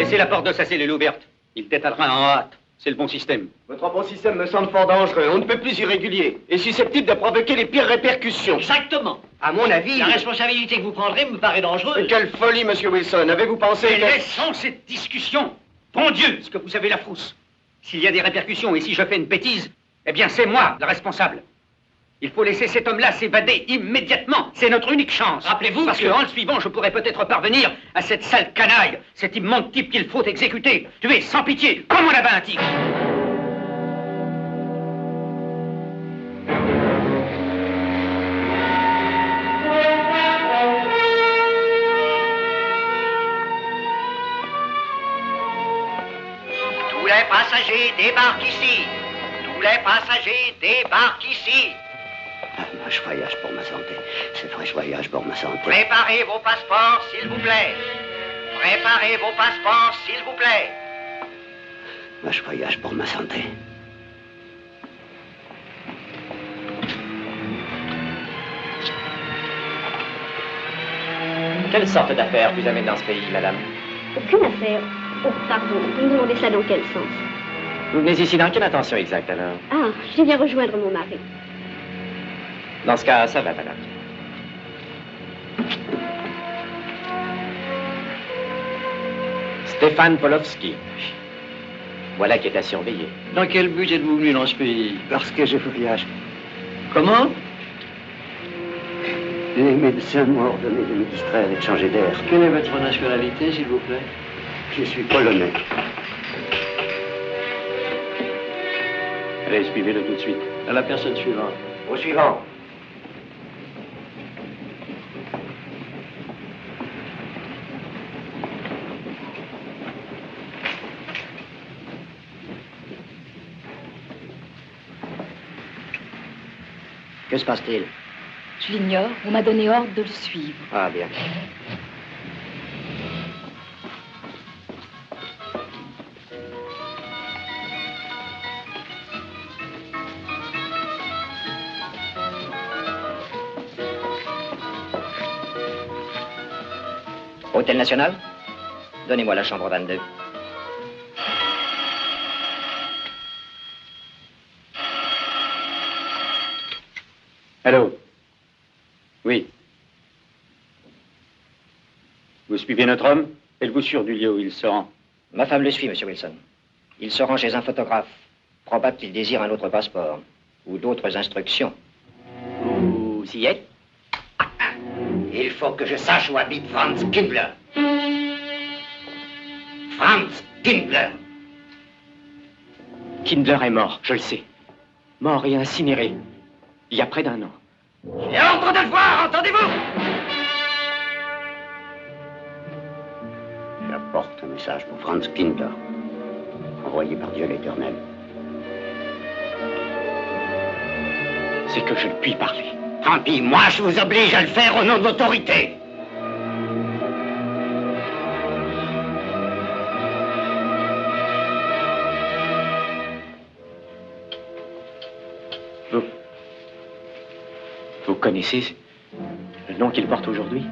Laissez la porte de sa cellule ouverte. Il détalera en hâte. C'est le bon système. Votre bon système me semble fort dangereux. On ne peut plus irrégulier et susceptible de provoquer les pires répercussions. Exactement. À mon avis... La responsabilité que vous prendrez me paraît dangereuse. Quelle folie, monsieur Wilson. Avez-vous pensé Mais que... laissons cette discussion. Bon Dieu, est-ce que vous avez la frousse? S'il y a des répercussions et si je fais une bêtise, eh bien c'est moi le responsable. Il faut laisser cet homme-là s'évader immédiatement. C'est notre unique chance. Rappelez-vous Parce qu'en le suivant, je pourrais peut-être parvenir à cette sale canaille, cet immonde type qu'il faut exécuter, tuer sans pitié, comme on avait un tigre. Tous les passagers débarquent ici. Tous les passagers débarquent ici. Moi, je voyage pour ma santé. C'est vrai, je voyage pour ma santé. Préparez vos passeports, s'il vous plaît. Préparez vos passeports, s'il vous plaît. Moi, je voyage pour ma santé. Quelle sorte d'affaires vous amène dans ce pays, madame? Aucune affaire. Oh, pardon, vous me demandez ça dans quel sens? Vous venez ici dans quelle intention exacte, alors? Ah, je viens rejoindre mon mari. Dans ce cas, ça va, madame. Stéphane Polovski. Voilà qui est à surveiller. Dans quel but êtes-vous venu dans ce pays? Parce que je voyage. Comment? Les médecins m'ont ordonné de me distraire et de changer d'air. Quelle est votre nationalité, s'il vous plaît? Je suis polonais. Allez, suivez-le tout de suite. À la personne suivante. Au suivant. Que se passe-t-il? Je l'ignore. On m'a donné ordre de le suivre. Ah, bien. Hôtel National? Donnez-moi la chambre 22. Allô? Oui. Vous suivez notre homme? Êtes-vous sûr du lieu où il se rend? Ma femme le suit, monsieur Wilson. Il se rend chez un photographe. Probable qu'il désire un autre passeport. Ou d'autres instructions. Vous y êtes? Il faut que je sache où habite Franz Kindler. Franz Kindler. Kindler est mort, je le sais. Mort et incinéré. Il y a près d'un an. J'ai ordre de le voir, entendez-vous? J'apporte un message pour Franz Kindler, envoyé par Dieu l'Éternel. C'est que je ne puis parler. Tant pis, moi je vous oblige à le faire au nom de l'autorité. Vous connaissez le nom qu'il porte aujourd'hui?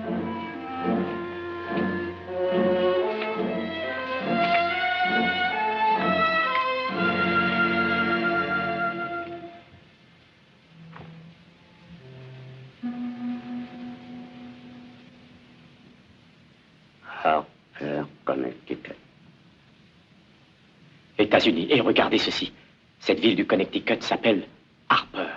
Harper, Connecticut. États-Unis. Et regardez ceci. Cette ville du Connecticut s'appelle Harper.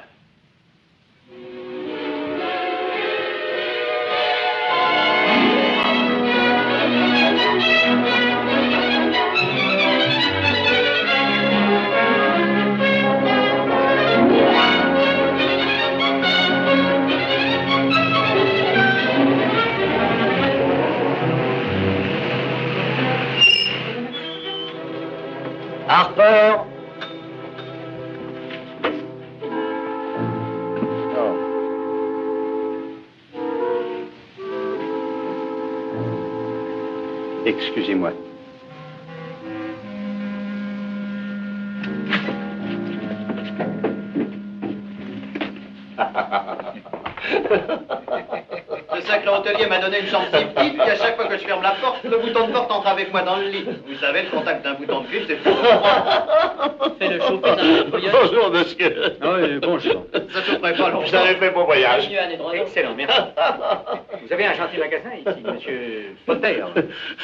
Harper. Excusez-moi. sacré hôtelier m'a donné une chambre si petite, puis à chaque fois que je ferme la porte, le bouton de porte entre avec moi dans le lit. Vous savez, le contact d'un bouton de cuivre, c'est plus Fais-le chauffer dans le bouillon. Bonjour, monsieur. Ah oui, bonjour. Ça chaufferait pas longtemps. Vous avez fait bon voyage. Excellent, merci. Vous avez un gentil magasin ici, monsieur Potter,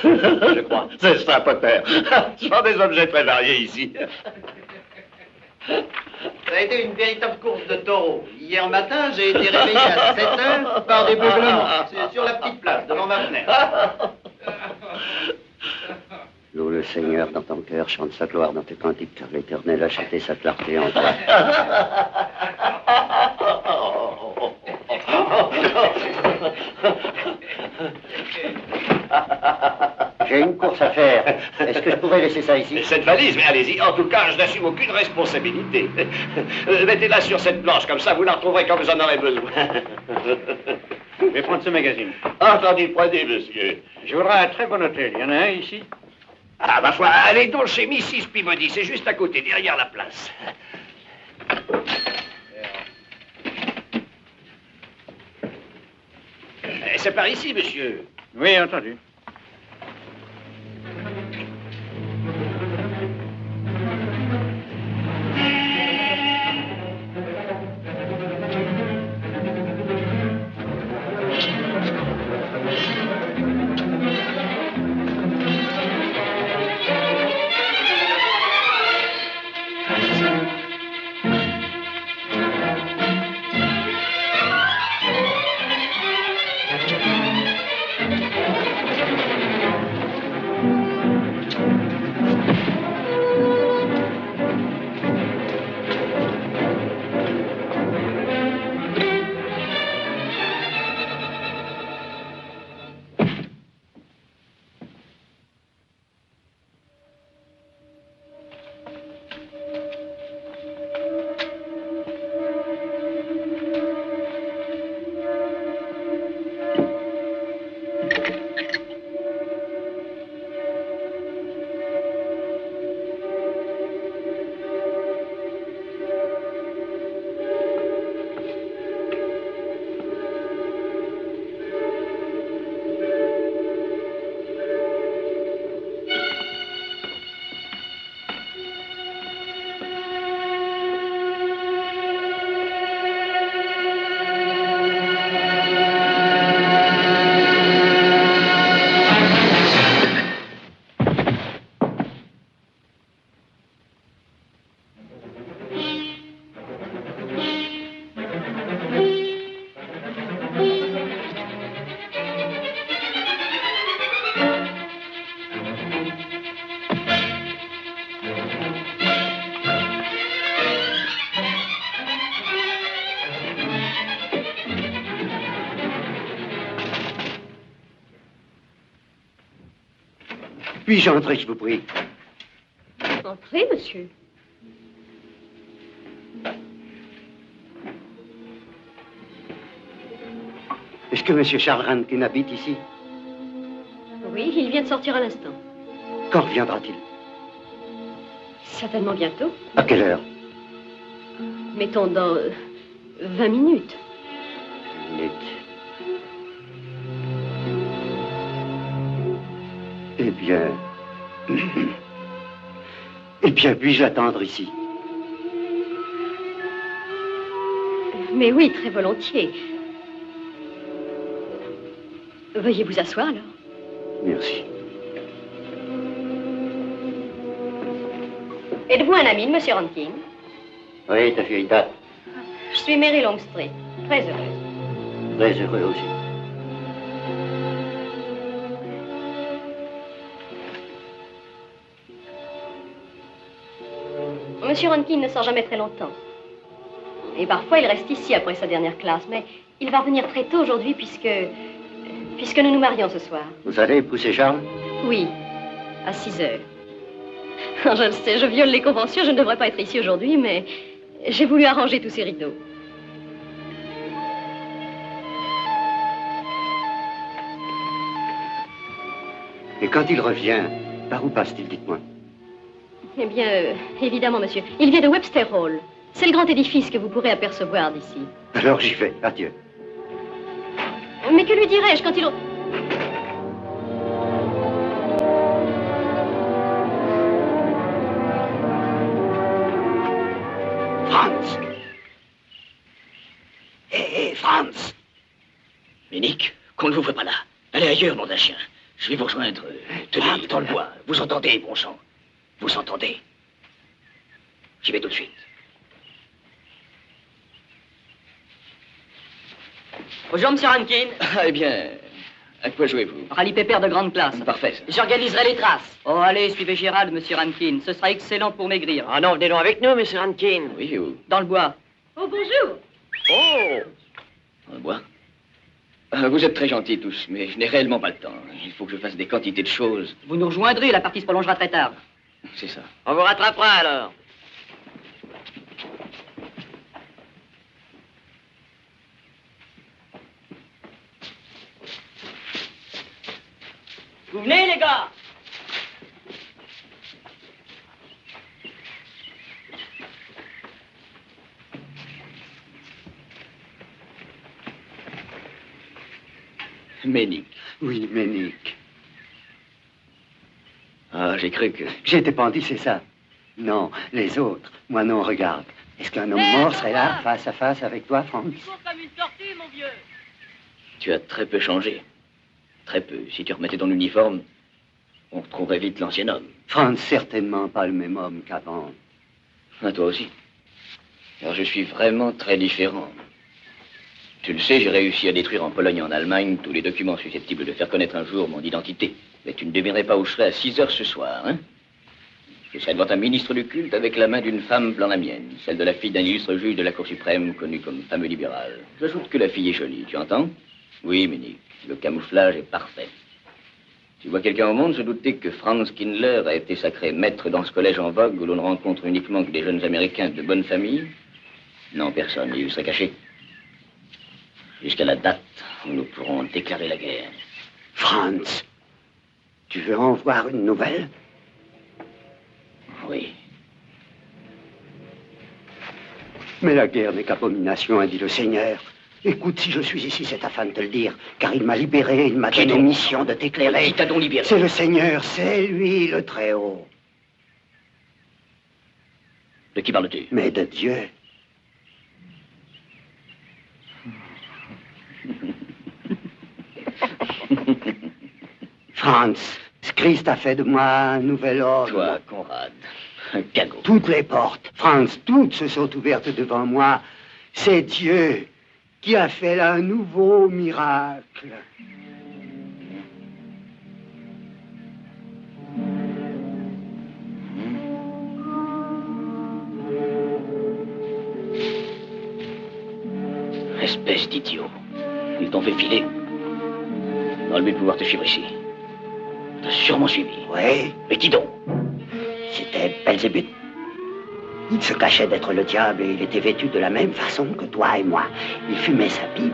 je crois. C'est ça, Potter. Ce sont des objets très variés ici. Ça a été une véritable course de taureaux. Hier matin, j'ai été réveillé à 7 heures par des beuglements. C'est sur la petite place, devant ma fenêtre. Loue le Seigneur dans ton cœur, chante sa gloire dans tes cantiques, car l'Éternel a chanté sa clarté en toi. J'ai une course à faire. Est-ce que je pourrais laisser ça ici? Cette valise, mais allez-y. En tout cas, je n'assume aucune responsabilité. Mettez-la sur cette planche, comme ça vous la retrouverez quand vous en aurez besoin. Je vais prendre ce magazine. Entendu, prenez, monsieur. Je voudrais un très bon hôtel. Il y en a un ici? Ah, ma foi, allez donc chez Mrs. Peabody, c'est juste à côté, derrière la place. C'est par ici, monsieur. Oui, entendu. Puis-je entrer, je vous prie? Entrez, monsieur. Est-ce que M. Charles Rankin habite ici? Oui, il vient de sortir à l'instant. Quand reviendra-t-il? Certainement bientôt. À quelle heure? Mettons dans 20 minutes. Minutes. Eh bien... Eh bien, puis-je l'attendre ici? Mais oui, très volontiers. Veuillez vous asseoir, alors. Merci. Êtes-vous un ami de M. Rankin? Oui, ta vieille date. Je suis Mary Longstreet. Très heureuse. Très heureux aussi. M. Rankin ne sort jamais très longtemps. Et parfois, il reste ici après sa dernière classe. Mais il va revenir très tôt aujourd'hui puisque nous nous marions ce soir. Vous allez épouser Charles? Oui, à 6 heures. Je le sais, je viole les conventions, je ne devrais pas être ici aujourd'hui, mais j'ai voulu arranger tous ces rideaux. Et quand il revient, par où passe-t-il, dites-moi? Eh bien, évidemment, monsieur. Il vient de Webster Hall. C'est le grand édifice que vous pourrez apercevoir d'ici. Alors j'y vais. Adieu. Mais que lui dirais-je quand il... Franz! Hé, Franz! Ménic, qu'on ne vous voit pas là. Allez ailleurs, nom d'un chien. Je vais vous rejoindre. Tenez, dans le bois. Vous entendez, bon sang? Vous entendez? J'y vais tout de suite. Bonjour, monsieur Rankin. Ah, eh bien, à quoi jouez-vous? Rallye pépère de grande classe. Parfait, ça. J'organiserai les traces. Oh, allez, suivez Gérald, monsieur Rankin. Ce sera excellent pour maigrir. Ah non, venez donc avec nous, monsieur Rankin. Oui, où? Dans le bois. Oh, bonjour. Oh! Dans le bois? Vous êtes très gentils tous, mais je n'ai réellement pas le temps. Il faut que je fasse des quantités de choses. Vous nous rejoindrez, la partie se prolongera très tard. C'est ça. On vous rattrapera alors. Vous venez, les gars? Ménic. Oui, Ménic. Ah, j'ai cru que... J'étais pendu, c'est ça? Non, les autres. Moi non, regarde. Est-ce qu'un homme mort serait là, face à face avec toi, Franz? Comme une tortue, mon vieux. Tu as très peu changé. Très peu. Si tu remettais ton uniforme, on retrouverait vite l'ancien homme. Franz, certainement pas le même homme qu'avant. Ah, toi aussi. Alors je suis vraiment très différent. Tu le sais, j'ai réussi à détruire en Pologne et en Allemagne tous les documents susceptibles de faire connaître un jour mon identité. Mais tu ne devinerais pas où je serai à 6 heures ce soir, hein? Je serai devant un ministre du culte avec la main d'une femme blanc la mienne, celle de la fille d'un illustre juge de la Cour suprême, connu comme fameux libéral. J'ajoute que la fille est jolie, tu entends? Oui, Ménic, le camouflage est parfait. Tu vois quelqu'un au monde se douter que Franz Kindler a été sacré maître dans ce collège en vogue où l'on ne rencontre uniquement que des jeunes Américains de bonne famille? Non, personne, il serait caché. Jusqu'à la date où nous pourrons déclarer la guerre. Franz, tu veux en voir une nouvelle? Oui. Mais la guerre n'est qu'abomination, a dit le Seigneur. Écoute, si je suis ici, c'est afin de te le dire, car il m'a libéré, il m'a donné mission de t'éclairer. Qui t'a donc libéré? C'est le Seigneur, c'est lui, le Très-Haut. De qui parles-tu? Mais de Dieu. Franz, Christ a fait de moi un nouvel homme. Toi, Conrad, un cagot. Toutes les portes, Franz, toutes se sont ouvertes devant moi. C'est Dieu qui a fait là un nouveau miracle. Espèce d'idiot. Ils t'ont fait filer. Dans le but de pouvoir te suivre ici. T'as sûrement suivi. Oui. Mais qui donc? C'était Belzébuth. Il se cachait d'être le diable et il était vêtu de la même façon que toi et moi. Il fumait sa pipe.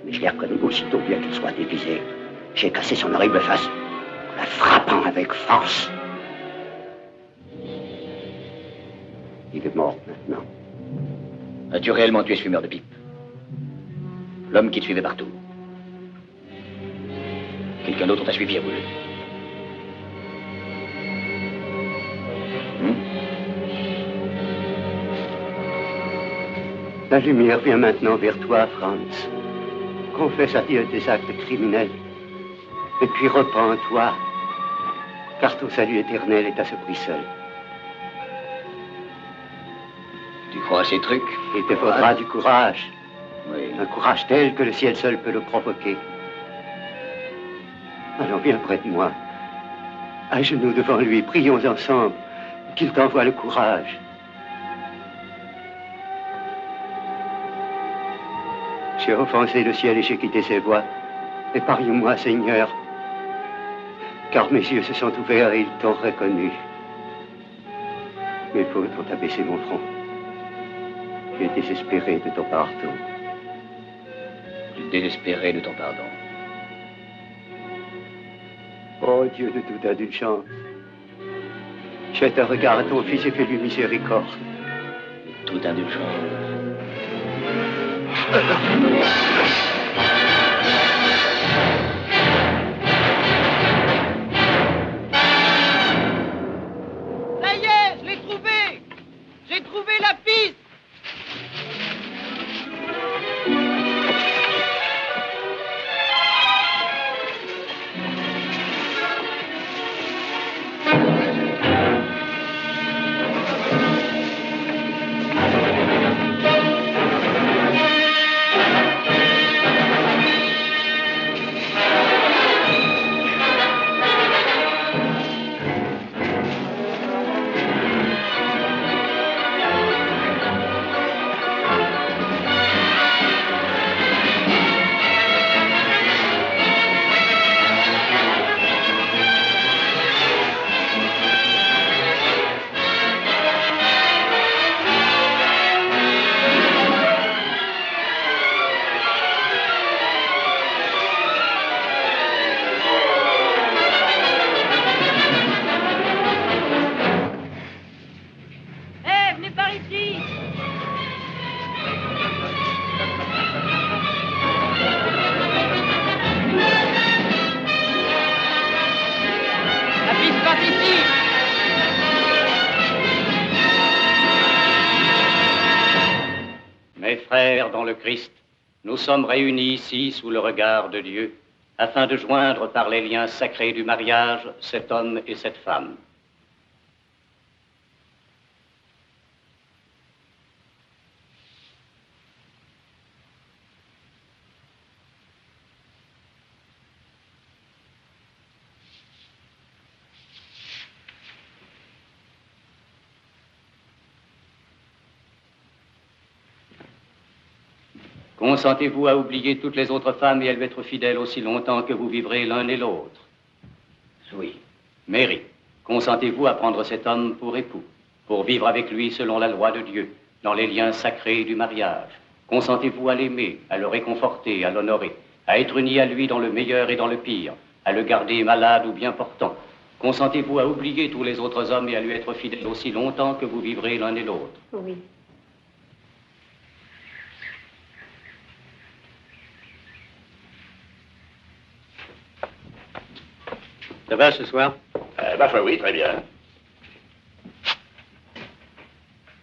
Mais je l'ai reconnu aussitôt, bien qu'il soit déguisé. J'ai cassé son horrible face en la frappant avec force. Il est mort maintenant. As-tu réellement tué ce fumeur de pipe? L'homme qui te suivait partout? Quelqu'un d'autre t'a suivi à voulu? La lumière vient maintenant vers toi, Franz. Confesse à Dieu tes actes criminels. Et puis repens-toi. Car ton salut éternel est à ce prix seul. Tu crois à ces trucs? Il te faudra du courage. Oui. Un courage tel que le ciel seul peut le provoquer. Alors viens près de moi. À genoux devant lui, prions ensemble qu'il t'envoie le courage. J'ai offensé le ciel et j'ai quitté ses voies. Épargne-moi, Seigneur, car mes yeux se sont ouverts et ils t'ont reconnu. Mes fautes ont abaissé mon front. J'ai désespéré de ton pardon. Désespéré de ton pardon. Oh Dieu de toute indulgence, jette un regard à ton fils et fais-lui miséricorde. Toute indulgence. frères dans le Christ, nous sommes réunis ici sous le regard de Dieu, afin de joindre par les liens sacrés du mariage cet homme et cette femme. Consentez-vous à oublier toutes les autres femmes et à lui être fidèle aussi longtemps que vous vivrez l'un et l'autre? Oui. Mary, consentez-vous à prendre cet homme pour époux, pour vivre avec lui selon la loi de Dieu, dans les liens sacrés du mariage? Consentez-vous à l'aimer, à le réconforter, à l'honorer, à être uni à lui dans le meilleur et dans le pire, à le garder malade ou bien portant? Consentez-vous à oublier tous les autres hommes et à lui être fidèle aussi longtemps que vous vivrez l'un et l'autre? Oui. Ça va ce soir? Ma foi, oui, très bien.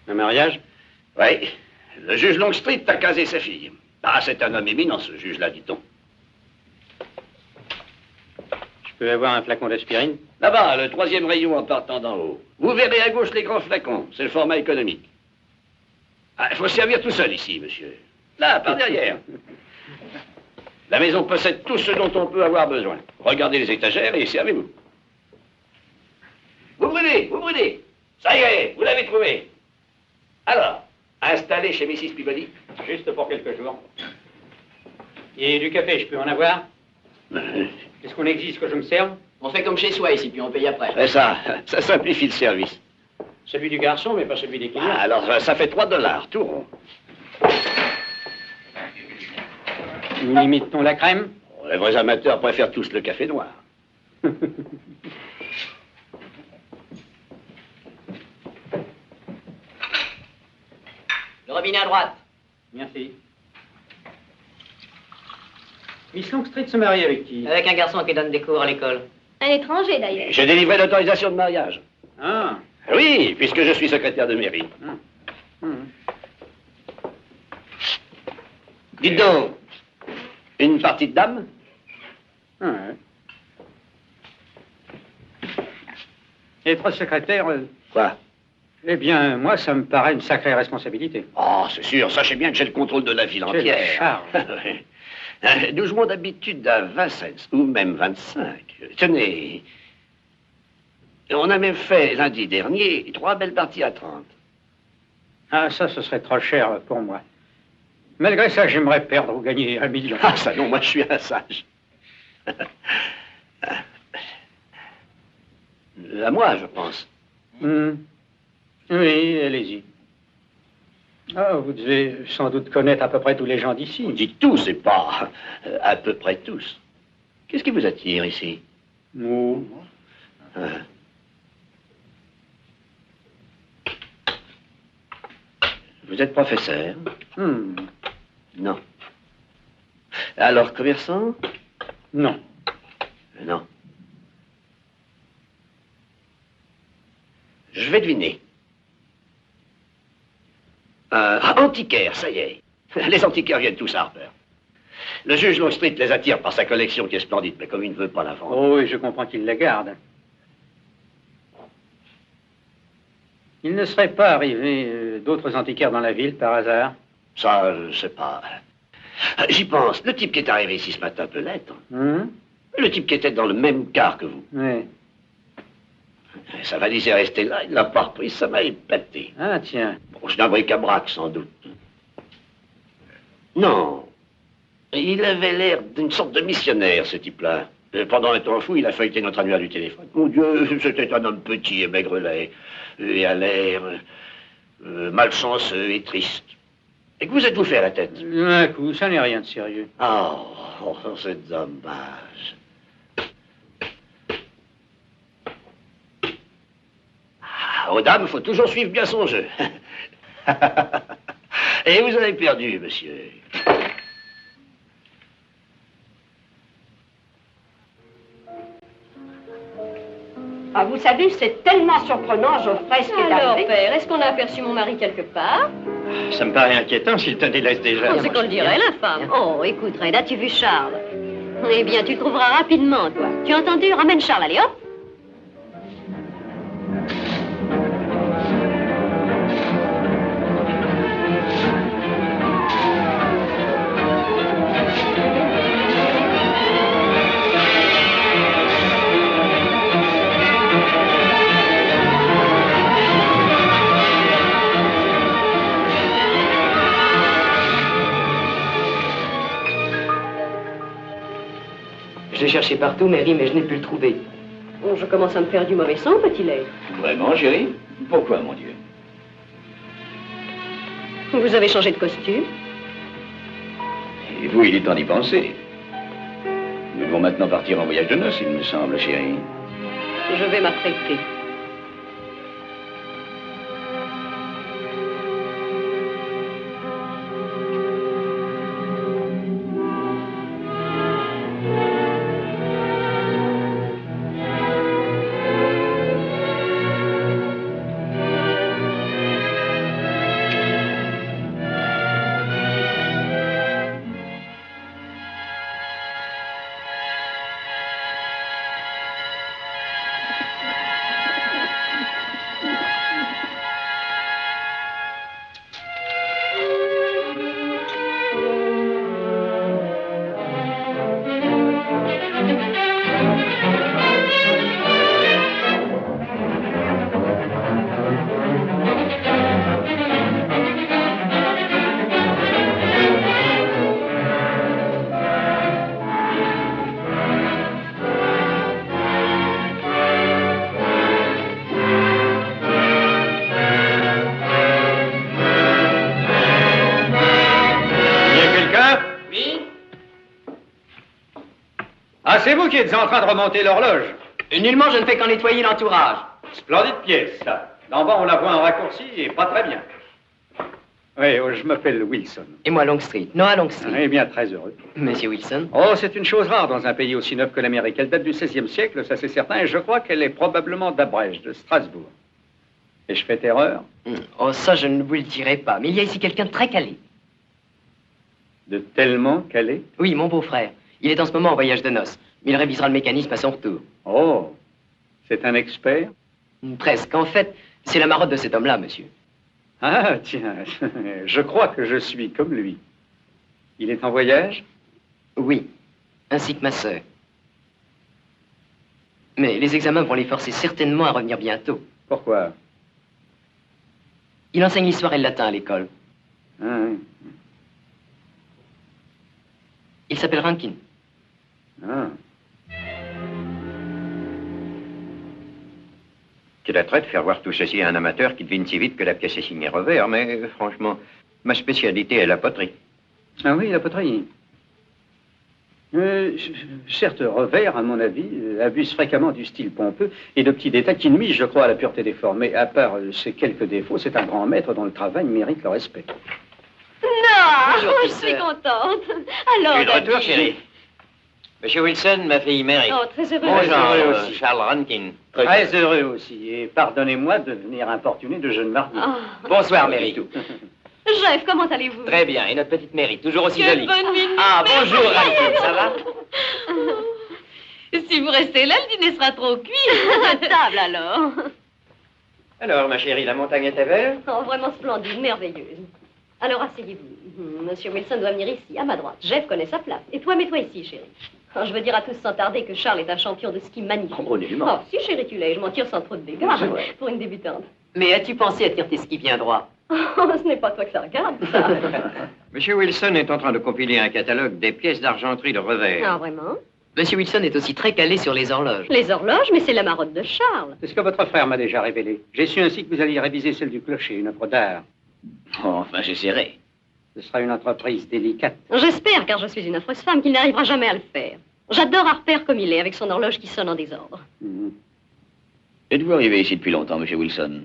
Un mariage? Oui. Le juge Longstreet a casé sa fille. Ah, c'est un homme éminent, ce juge-là, dit-on. Je peux avoir un flacon d'aspirine? Là-bas, le 3e rayon en partant d'en haut. Vous verrez à gauche les grands flacons. C'est le format économique. Ah, il faut servir tout seul ici, monsieur. Là, par derrière. La maison possède tout ce dont on peut avoir besoin. Regardez les étagères et servez-vous. Vous brûlez, vous brûlez. Ça y est, vous l'avez trouvé. Alors, installé chez Mrs. Peabody? Juste pour quelques jours. Et du café, je peux en avoir? Est-ce qu'on exige que je me serve? On fait comme chez soi ici, puis on paye après. Et ça simplifie le service. Celui du garçon, mais pas celui des clients. Ah, alors, ça fait $3, tout rond. Limite-t-on la crème? Les vrais amateurs préfèrent tous le café noir. Le robinet à droite. Merci. Miss Longstreet se marie avec qui? Avec un garçon qui donne des cours à l'école. Un étranger, d'ailleurs. J'ai délivré l'autorisation de mariage. Ah. Oui, puisque je suis secrétaire de mairie. Dites donc, une partie de dame? Ouais. Être secrétaire... Quoi? Eh bien, moi, ça me paraît une sacrée responsabilité. Oh, c'est sûr, sachez bien que j'ai le contrôle de la ville entière. Charles. Nous jouons d'habitude à 20 cents, ou même 25. Tenez, on a même fait lundi dernier 3 belles parties à 30. Ah, ça, ce serait trop cher pour moi. Malgré ça, j'aimerais perdre ou gagner 1 million. Ah, ça non, moi je suis un sage. À moi, je pense. Oui, allez-y. Ah, vous devez sans doute connaître à peu près tous les gens d'ici. On dit tous et pas à peu près tous. Qu'est-ce qui vous attire ici? Non. Vous êtes professeur? Hmm. Non. Alors, commerçant? Non. Non. Je vais deviner. Antiquaire, ça y est. Les antiquaires viennent tous à Harper. Le juge Longstreet les attire par sa collection qui est splendide, mais comme il ne veut pas la vendre... Oh oui, je comprends qu'il la garde. Il ne serait pas arrivé d'autres antiquaires dans la ville, par hasard? Ça, je sais pas. J'y pense. Le type qui est arrivé ici ce matin peut l'être. Le type qui était dans le même car que vous. Oui. Sa valise est restée là, il l'a pas reprise, ça m'a épaté. Ah, tiens. Bon, c'est un bric-à-brac, sans doute. Non. Il avait l'air d'une sorte de missionnaire, ce type-là. Pendant un temps fou, il a feuilleté notre annuaire du téléphone. Mon Dieu, c'était un homme petit et maigrelet. Et à l'air malchanceux et triste. Et que vous êtes-vous fait à la tête? Un coup, ça n'est rien de sérieux. Oh, c'est dommage. Aux dames, il faut toujours suivre bien son jeu. Et vous avez perdu, monsieur. Ah, vous savez, c'est tellement surprenant, Geoffrey, ce qui est Alors, arrivé. père, est-ce qu'on a aperçu mon mari quelque part? Ça me paraît inquiétant s'il te délaisse déjà. Oh, c'est qu'on le dirait, la femme. Oh, écoute, Red, as-tu vu Charles? Eh bien, tu le trouveras rapidement, toi. Tu as entendu? Ramène Charles, allez, hop! Je l'ai cherché partout, Mary, mais je n'ai pu le trouver. Oh, je commence à me faire du mauvais sang, petit lait. Vraiment, chérie? Pourquoi, mon Dieu? Vous avez changé de costume? Et vous, il est temps d'y penser. Nous devons maintenant partir en voyage de noces, il me semble, chérie. Je vais m'apprêter. C'est vous qui êtes en train de remonter l'horloge. Nullement, je ne fais qu'en nettoyer l'entourage. Splendide pièce, ça. D'en bas, on la voit en raccourci et pas très bien. Oui, je m'appelle Wilson. Et moi, Longstreet. Noah Longstreet. Eh bien, très heureux. Monsieur Wilson. Oh, c'est une chose rare dans un pays aussi neuf que l'Amérique. Elle date du XVIe siècle, ça c'est certain, et je crois qu'elle est probablement d'Abrège, de Strasbourg. Et je fais erreur? Oh, ça, je ne vous le dirai pas. Mais il y a ici quelqu'un de très calé. De tellement calé? Oui, mon beau-frère. Il est en ce moment en voyage de noces. Il révisera le mécanisme à son retour. Oh, c'est un expert? Presque. En fait, c'est la marotte de cet homme-là, monsieur. Ah, tiens, je crois que je suis comme lui. Il est en voyage? Oui, ainsi que ma sœur. Mais les examens vont les forcer certainement à revenir bientôt. Pourquoi? Il enseigne l'histoire et le latin à l'école. Ah, oui. Il s'appelle Rankin. Ah. Quel attrait de faire voir tout ceci à un amateur qui devine si vite que la pièce est signée Revers, mais franchement, ma spécialité est la poterie. Ah oui, la poterie. Certes, Revers, à mon avis, abuse fréquemment du style pompeux et de petits détails qui nuisent, je crois, à la pureté des formes. Mais à part ces quelques défauts, c'est un grand maître dont le travail mérite le respect. Non, bonjour, je suis contente. Alors, Je suis de retour, Daddy. chérie. Monsieur Wilson, ma fille Mary. Oh, très heureux. Bonjour, Charles Rankin. Très heureux aussi. Et pardonnez-moi de venir importuner de jeunes mariés. Oh. Bonsoir, Mary. Jeff, comment allez-vous? Très bien. Et notre petite Mary, toujours aussi Quelle jolie. bonne minute. Ah, bonjour, Rankin. Ça va? Si vous restez là, le dîner sera trop cuit. À table, alors. Alors, ma chérie, la montagne était verte? Oh, vraiment splendide, merveilleuse. Alors, asseyez-vous. Monsieur Wilson doit venir ici, à ma droite. Jeff connaît sa place. Et toi, mets-toi ici, chérie. Oh, je veux dire à tous sans tarder que Charles est un champion de ski magnifique. Oh, nullement. Oh, si, chérie, tu l'es. Je m'en tire sans trop de dégâts. C'est vrai. Pour une débutante. Mais as-tu pensé à tirer tes skis bien droits? Oh, ce n'est pas toi que ça regarde, ça. Monsieur Wilson est en train de compiler un catalogue des pièces d'argenterie de Revers. Ah, vraiment? Monsieur Wilson est aussi très calé sur les horloges. Les horloges, mais c'est la marotte de Charles. C'est ce que votre frère m'a déjà révélé. J'ai su ainsi que vous alliez réviser celle du clocher, une œuvre d'art. Oh, enfin, j'essaierai. Ce sera une entreprise délicate. J'espère, car je suis une affreuse femme, qu'il n'arrivera jamais à le faire. J'adore Harper comme il est, avec son horloge qui sonne en désordre. Êtes-vous arrivé ici depuis longtemps, monsieur Wilson?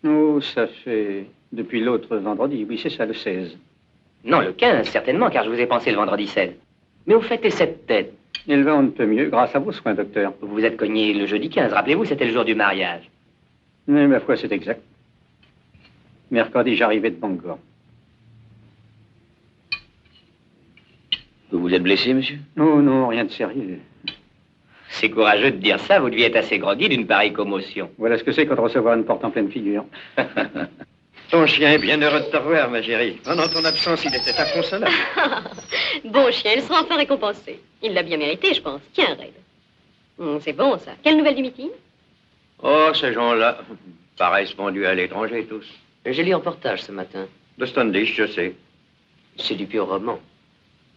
Oh, ça fait depuis l'autre vendredi. Oui, c'est ça, le 16. Non, le 15, certainement, car je vous ai pensé le vendredi 16. Mais au fait, et cette tête? Il va on ne peut mieux, grâce à vos soins, docteur. Vous vous êtes cogné le jeudi 15, rappelez-vous, c'était le jour du mariage. Mais ma foi, c'est exact. Mercredi, j'arrivais de Bangor. Vous vous êtes blessé, monsieur? Non, non, rien de sérieux. C'est courageux de dire ça, vous deviez être assez groggy d'une pareille commotion. Voilà ce que c'est que de recevoir une porte en pleine figure. Ton chien est bien heureux de te revoir, ma chérie. Pendant ton absence, il était inconsolable. Bon chien, il sera enfin récompensé. Il l'a bien mérité, je pense. Tiens, Red. C'est bon, ça. Quelle nouvelle du meeting? Oh, ces gens-là paraissent vendus à l'étranger, tous. J'ai lu un reportage ce matin. De Standish, je sais. C'est du pur roman.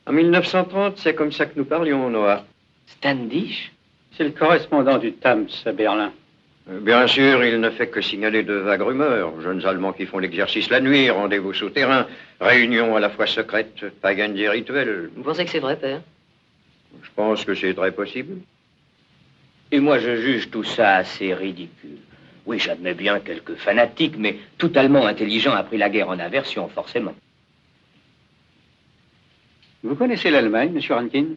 En 1930, c'est comme ça que nous parlions, Noah. Standish? C'est le correspondant du Times à Berlin. Bien sûr, il ne fait que signaler de vagues rumeurs. Jeunes Allemands qui font l'exercice la nuit, rendez-vous souterrains, réunions à la fois secrètes, païennes et rituelles. Vous pensez que c'est vrai, père? Je pense que c'est très possible. Et moi, je juge tout ça assez ridicule. Oui, j'admets bien quelques fanatiques, mais tout Allemand intelligent a pris la guerre en aversion, forcément. Vous connaissez l'Allemagne, monsieur Rankin?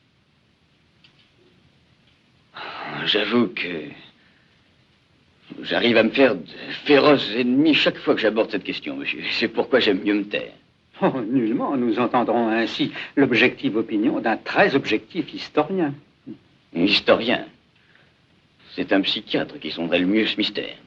J'avoue que j'arrive à me faire de féroces ennemis chaque fois que j'aborde cette question, monsieur. C'est pourquoi j'aime mieux me taire. Oh, nullement. Nous entendrons ainsi l'objective opinion d'un très objectif historien. Historien? C'est un psychiatre qui sonderait le mieux ce mystère.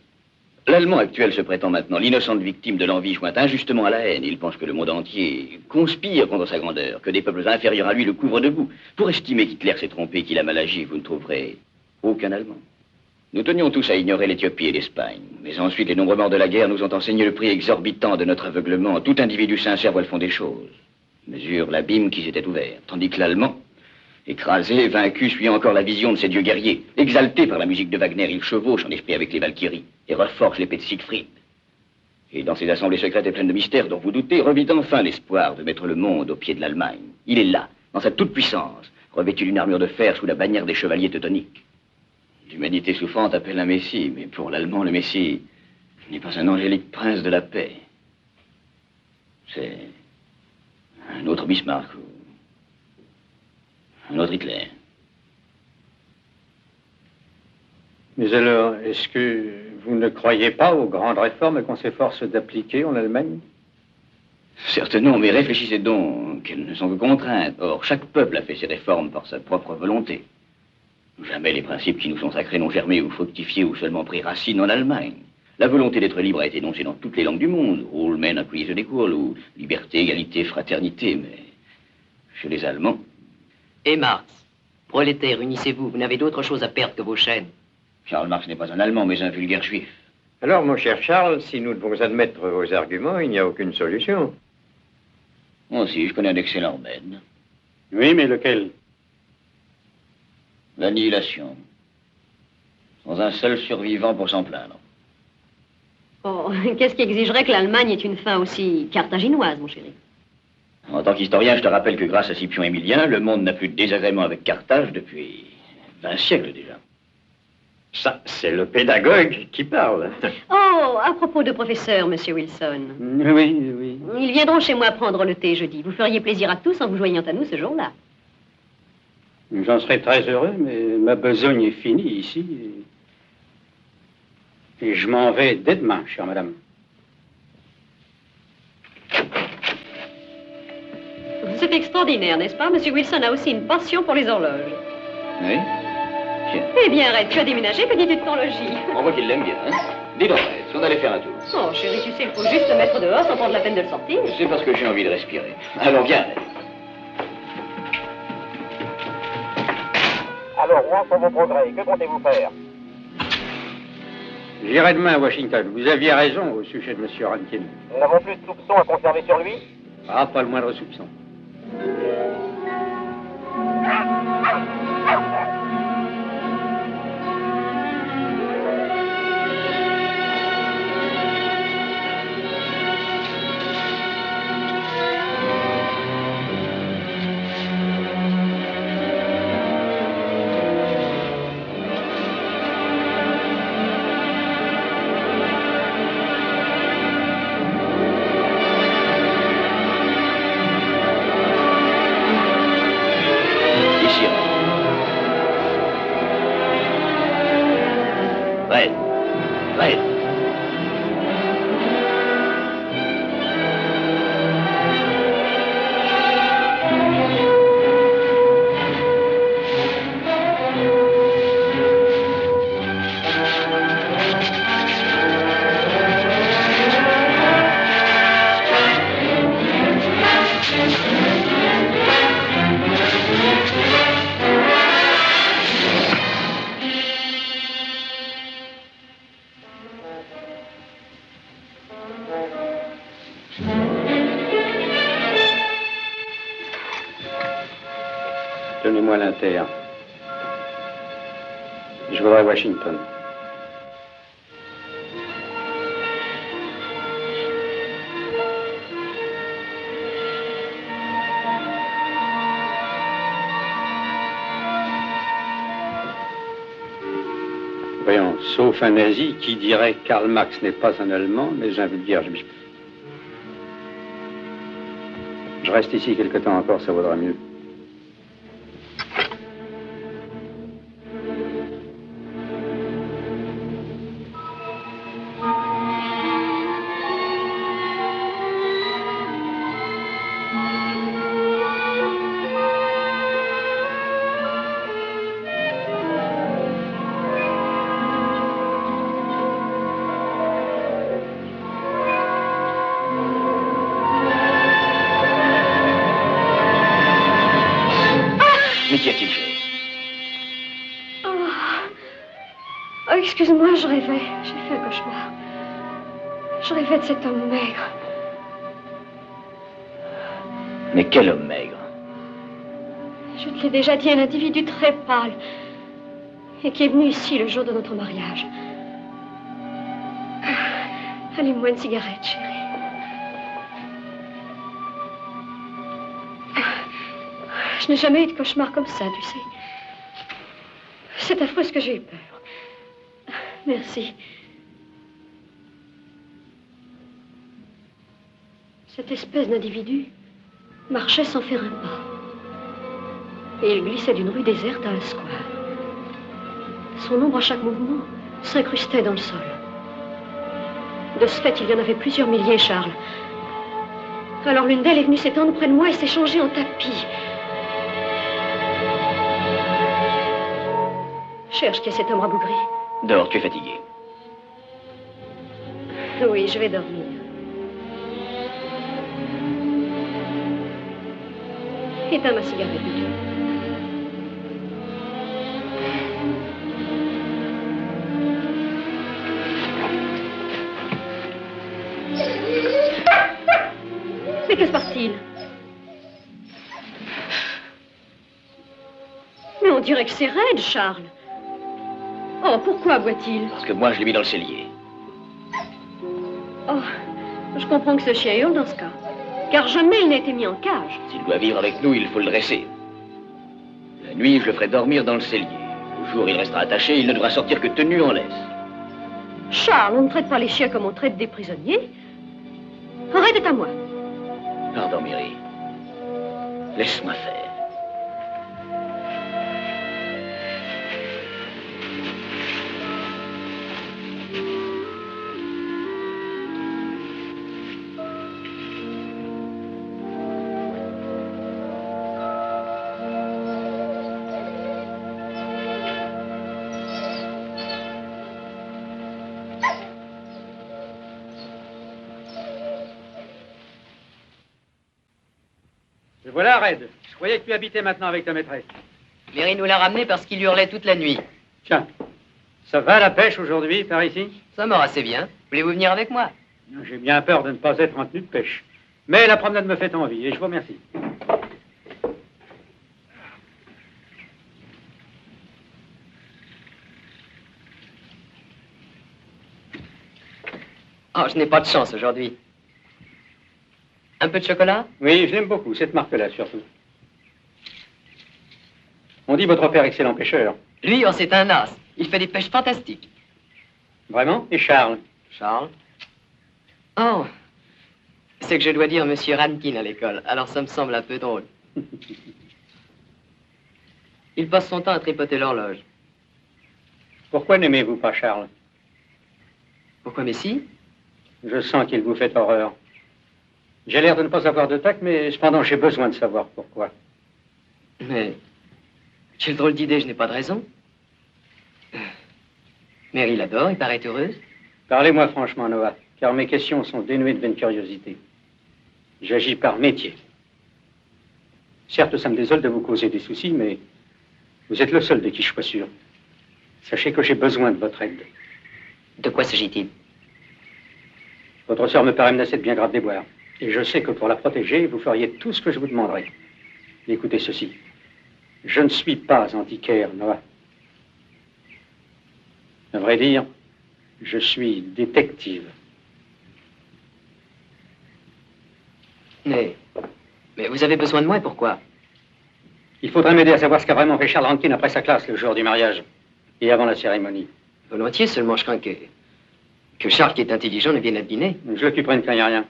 L'Allemand actuel se prétend maintenant l'innocente victime de l'envie jointe injustement à la haine. Il pense que le monde entier conspire contre sa grandeur, que des peuples inférieurs à lui le couvrent de boue. Pour estimer qu'Hitler s'est trompé, qu'il a mal agi, vous ne trouverez aucun Allemand. Nous tenions tous à ignorer l'Éthiopie et l'Espagne. Mais ensuite, les nombreux morts de la guerre nous ont enseigné le prix exorbitant de notre aveuglement. Tout individu sincère voit le fond des choses, mesure l'abîme qui s'était ouvert. Tandis que l'Allemand, écrasé, vaincu, suit encore la vision de ses dieux guerriers. Exalté par la musique de Wagner, il chevauche en esprit avec les Valkyries et reforge l'épée de Siegfried. Et dans ces assemblées secrètes et pleines de mystères dont vous doutez, revit enfin l'espoir de mettre le monde au pied de l'Allemagne. Il est là, dans sa toute-puissance, revêtu d'une armure de fer sous la bannière des chevaliers teutoniques. L'humanité souffrante appelle un messie, mais pour l'Allemand, le messie n'est pas un angélique prince de la paix. C'est un autre Bismarck ou un autre Hitler. Mais alors, est-ce que vous ne croyez pas aux grandes réformes qu'on s'efforce d'appliquer en Allemagne? Certes non, mais réfléchissez donc qu'elles ne sont que contraintes. Or, chaque peuple a fait ses réformes par sa propre volonté. Jamais les principes qui nous sont sacrés n'ont germé ou fructifié ou seulement pris racine en Allemagne. La volonté d'être libre a été énoncée dans toutes les langues du monde. Ruhlmann a pris les écoles, ou liberté, égalité, fraternité, mais chez les Allemands... Et Marx, prolétaires, unissez-vous, vous n'avez d'autre chose à perdre que vos chaînes. Charles Marx n'est pas un Allemand, mais un vulgaire juif. Alors, mon cher Charles, si nous devons admettre vos arguments, il n'y a aucune solution. Moi aussi, je connais un excellent remède. Oui, mais lequel? L'annihilation. Sans un seul survivant pour s'en plaindre. Oh, qu'est-ce qui exigerait que l'Allemagne ait une fin aussi carthaginoise, mon chéri? En tant qu'historien, je te rappelle que grâce à Scipion Émilien, le monde n'a plus de désagrément avec Carthage depuis 20 siècles déjà. Ça, c'est le pédagogue qui parle. Oh, à propos de professeur, monsieur Wilson. Oui, oui. Ils viendront chez moi prendre le thé jeudi. Vous feriez plaisir à tous en vous joignant à nous ce jour-là. J'en serais très heureux, mais ma besogne est finie ici. Et je m'en vais dès demain, chère madame. C'est extraordinaire, n'est-ce pas? Monsieur Wilson a aussi une passion pour les horloges. Oui? Tiens. Eh bien, Red, tu as déménagé, petite de ton logis. On voit qu'il l'aime bien, hein? Dis donc, Red, si on allait faire un tour. Oh, chérie, tu sais, il faut juste le mettre dehors sans prendre la peine de le sortir. C'est parce que j'ai envie de respirer. Allons, viens, Red. Alors, où en sont vos progrès? Que comptez-vous faire? J'irai demain à Washington. Vous aviez raison au sujet de M. Rankin. Nous n'avons plus de soupçons à conserver sur lui? Ah, pas le moindre soupçon. Donnez-moi l'inter. Je voudrais Washington. Voyons, sauf un nazi qui dirait Karl Marx n'est pas un Allemand, mais un vulgaire juif. Je reste ici quelque temps encore, ça vaudra mieux. Mais qu'y a-t-il, chérie? Oh, excuse-moi, je rêvais. J'ai fait un cauchemar. Je rêvais de cet homme maigre. Mais quel homme maigre? Je te l'ai déjà dit, un individu très pâle. Et qui est venu ici le jour de notre mariage. Allume-moi une cigarette, chérie. Je n'ai jamais eu de cauchemar comme ça, tu sais. C'est affreux ce que j'ai eu peur. Merci. Cette espèce d'individu marchait sans faire un pas. Et il glissait d'une rue déserte à un square. Son ombre à chaque mouvement s'incrustait dans le sol. De ce fait, il y en avait plusieurs milliers, Charles. Alors l'une d'elles est venue s'étendre près de moi et s'est changée en tapis. Cherche qui est cet homme rabougri. Dors, tu es fatigué. Oui, je vais dormir. Éteins ma cigarette, plutôt. Mais que se passe-t-il? Mais on dirait que c'est raide, Charles. Oh, pourquoi boit-il? Parce que moi, je l'ai mis dans le cellier. Oh, je comprends que ce chien hurle dans ce cas. Car jamais il n'a été mis en cage. S'il doit vivre avec nous, il faut le dresser. La nuit, je le ferai dormir dans le cellier. Le jour, il restera attaché, il ne devra sortir que tenu en laisse. Charles, on ne traite pas les chiens comme on traite des prisonniers. Arrête, est à moi. Pardon, Mary. Laisse-moi faire. Et voilà, Red. Je croyais que tu habitais maintenant avec ta maîtresse. Mary nous l'a ramené parce qu'il hurlait toute la nuit. Tiens, ça va la pêche aujourd'hui, par ici? Ça mord assez bien. Voulez-vous venir avec moi? J'ai bien peur de ne pas être en tenue de pêche. Mais la promenade me fait envie et je vous remercie. Oh, je n'ai pas de chance aujourd'hui. Un peu de chocolat? Oui, je l'aime beaucoup, cette marque-là surtout. On dit votre père excellent pêcheur. Lui, oh, c'est un as. Il fait des pêches fantastiques. Vraiment? Et Charles? Charles? Oh, c'est que je dois dire Monsieur Rankin à l'école, alors ça me semble un peu drôle. Il passe son temps à tripoter l'horloge. Pourquoi n'aimez-vous pas Charles? Pourquoi Messi? Je sens qu'il vous fait horreur. J'ai l'air de ne pas avoir de tact, mais cependant j'ai besoin de savoir pourquoi. Mais quelle drôle d'idée, je n'ai pas de raison. Mary l'adore, il paraît heureuse. Parlez-moi franchement, Noah, car mes questions sont dénuées de vaine curiosité. J'agis par métier. Certes, ça me désole de vous causer des soucis, mais vous êtes le seul de qui je sois sûr. Sachez que j'ai besoin de votre aide. De quoi s'agit-il? Votre sœur me paraît menacée de bien grave déboire. Et je sais que pour la protéger, vous feriez tout ce que je vous demanderai. Écoutez ceci. Je ne suis pas antiquaire, Noah. À vrai dire, je suis détective. Mais vous avez besoin de moi, pourquoi? Il faudrait m'aider à savoir ce qu'a vraiment fait Charles Rankin après sa classe le jour du mariage et avant la cérémonie. Volontiers, seulement je crains que Charles, qui est intelligent, ne vienne à dîner. Je l'occuperai, ne craignez rien.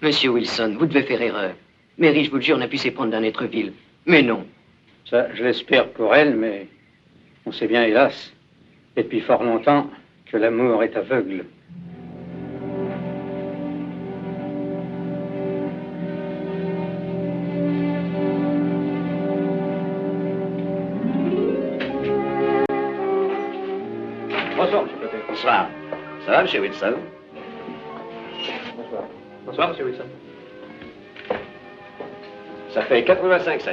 Monsieur Wilson, vous devez faire erreur. Mary, je vous le jure, n'a pu s'éprendre d'un être vil. Mais non. Ça, je l'espère pour elle, mais on sait bien, hélas, et depuis fort longtemps, que l'amour est aveugle. Bonsoir, monsieur Potter. Bonsoir. Ça va, monsieur Wilson? Bonsoir. Bonsoir, monsieur Wilson. Ça fait 85 cents.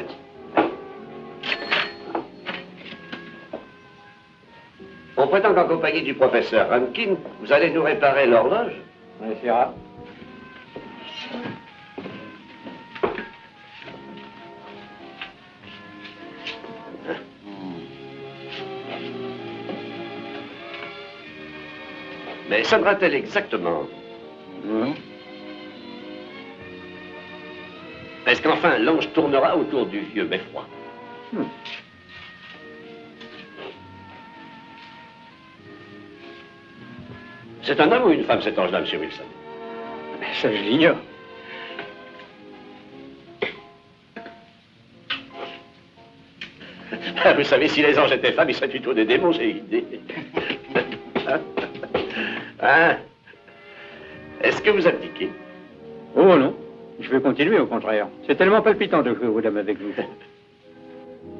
On prétend qu'en compagnie du professeur Rankin, vous allez nous réparer l'horloge? On essaiera. Mais sonnera-t-elle exactement? Est-ce qu'enfin l'ange tournera autour du vieux beffroi? C'est un homme ou une femme, cet ange-là, monsieur Wilson? Ça, je l'ignore. Ah, vous savez, si les anges étaient femmes, ils seraient plutôt des démons, j'ai idée. Hein? Est-ce que vous abdiquez? Oh non, je vais continuer au contraire. C'est tellement palpitant de jouer aux dames avec vous.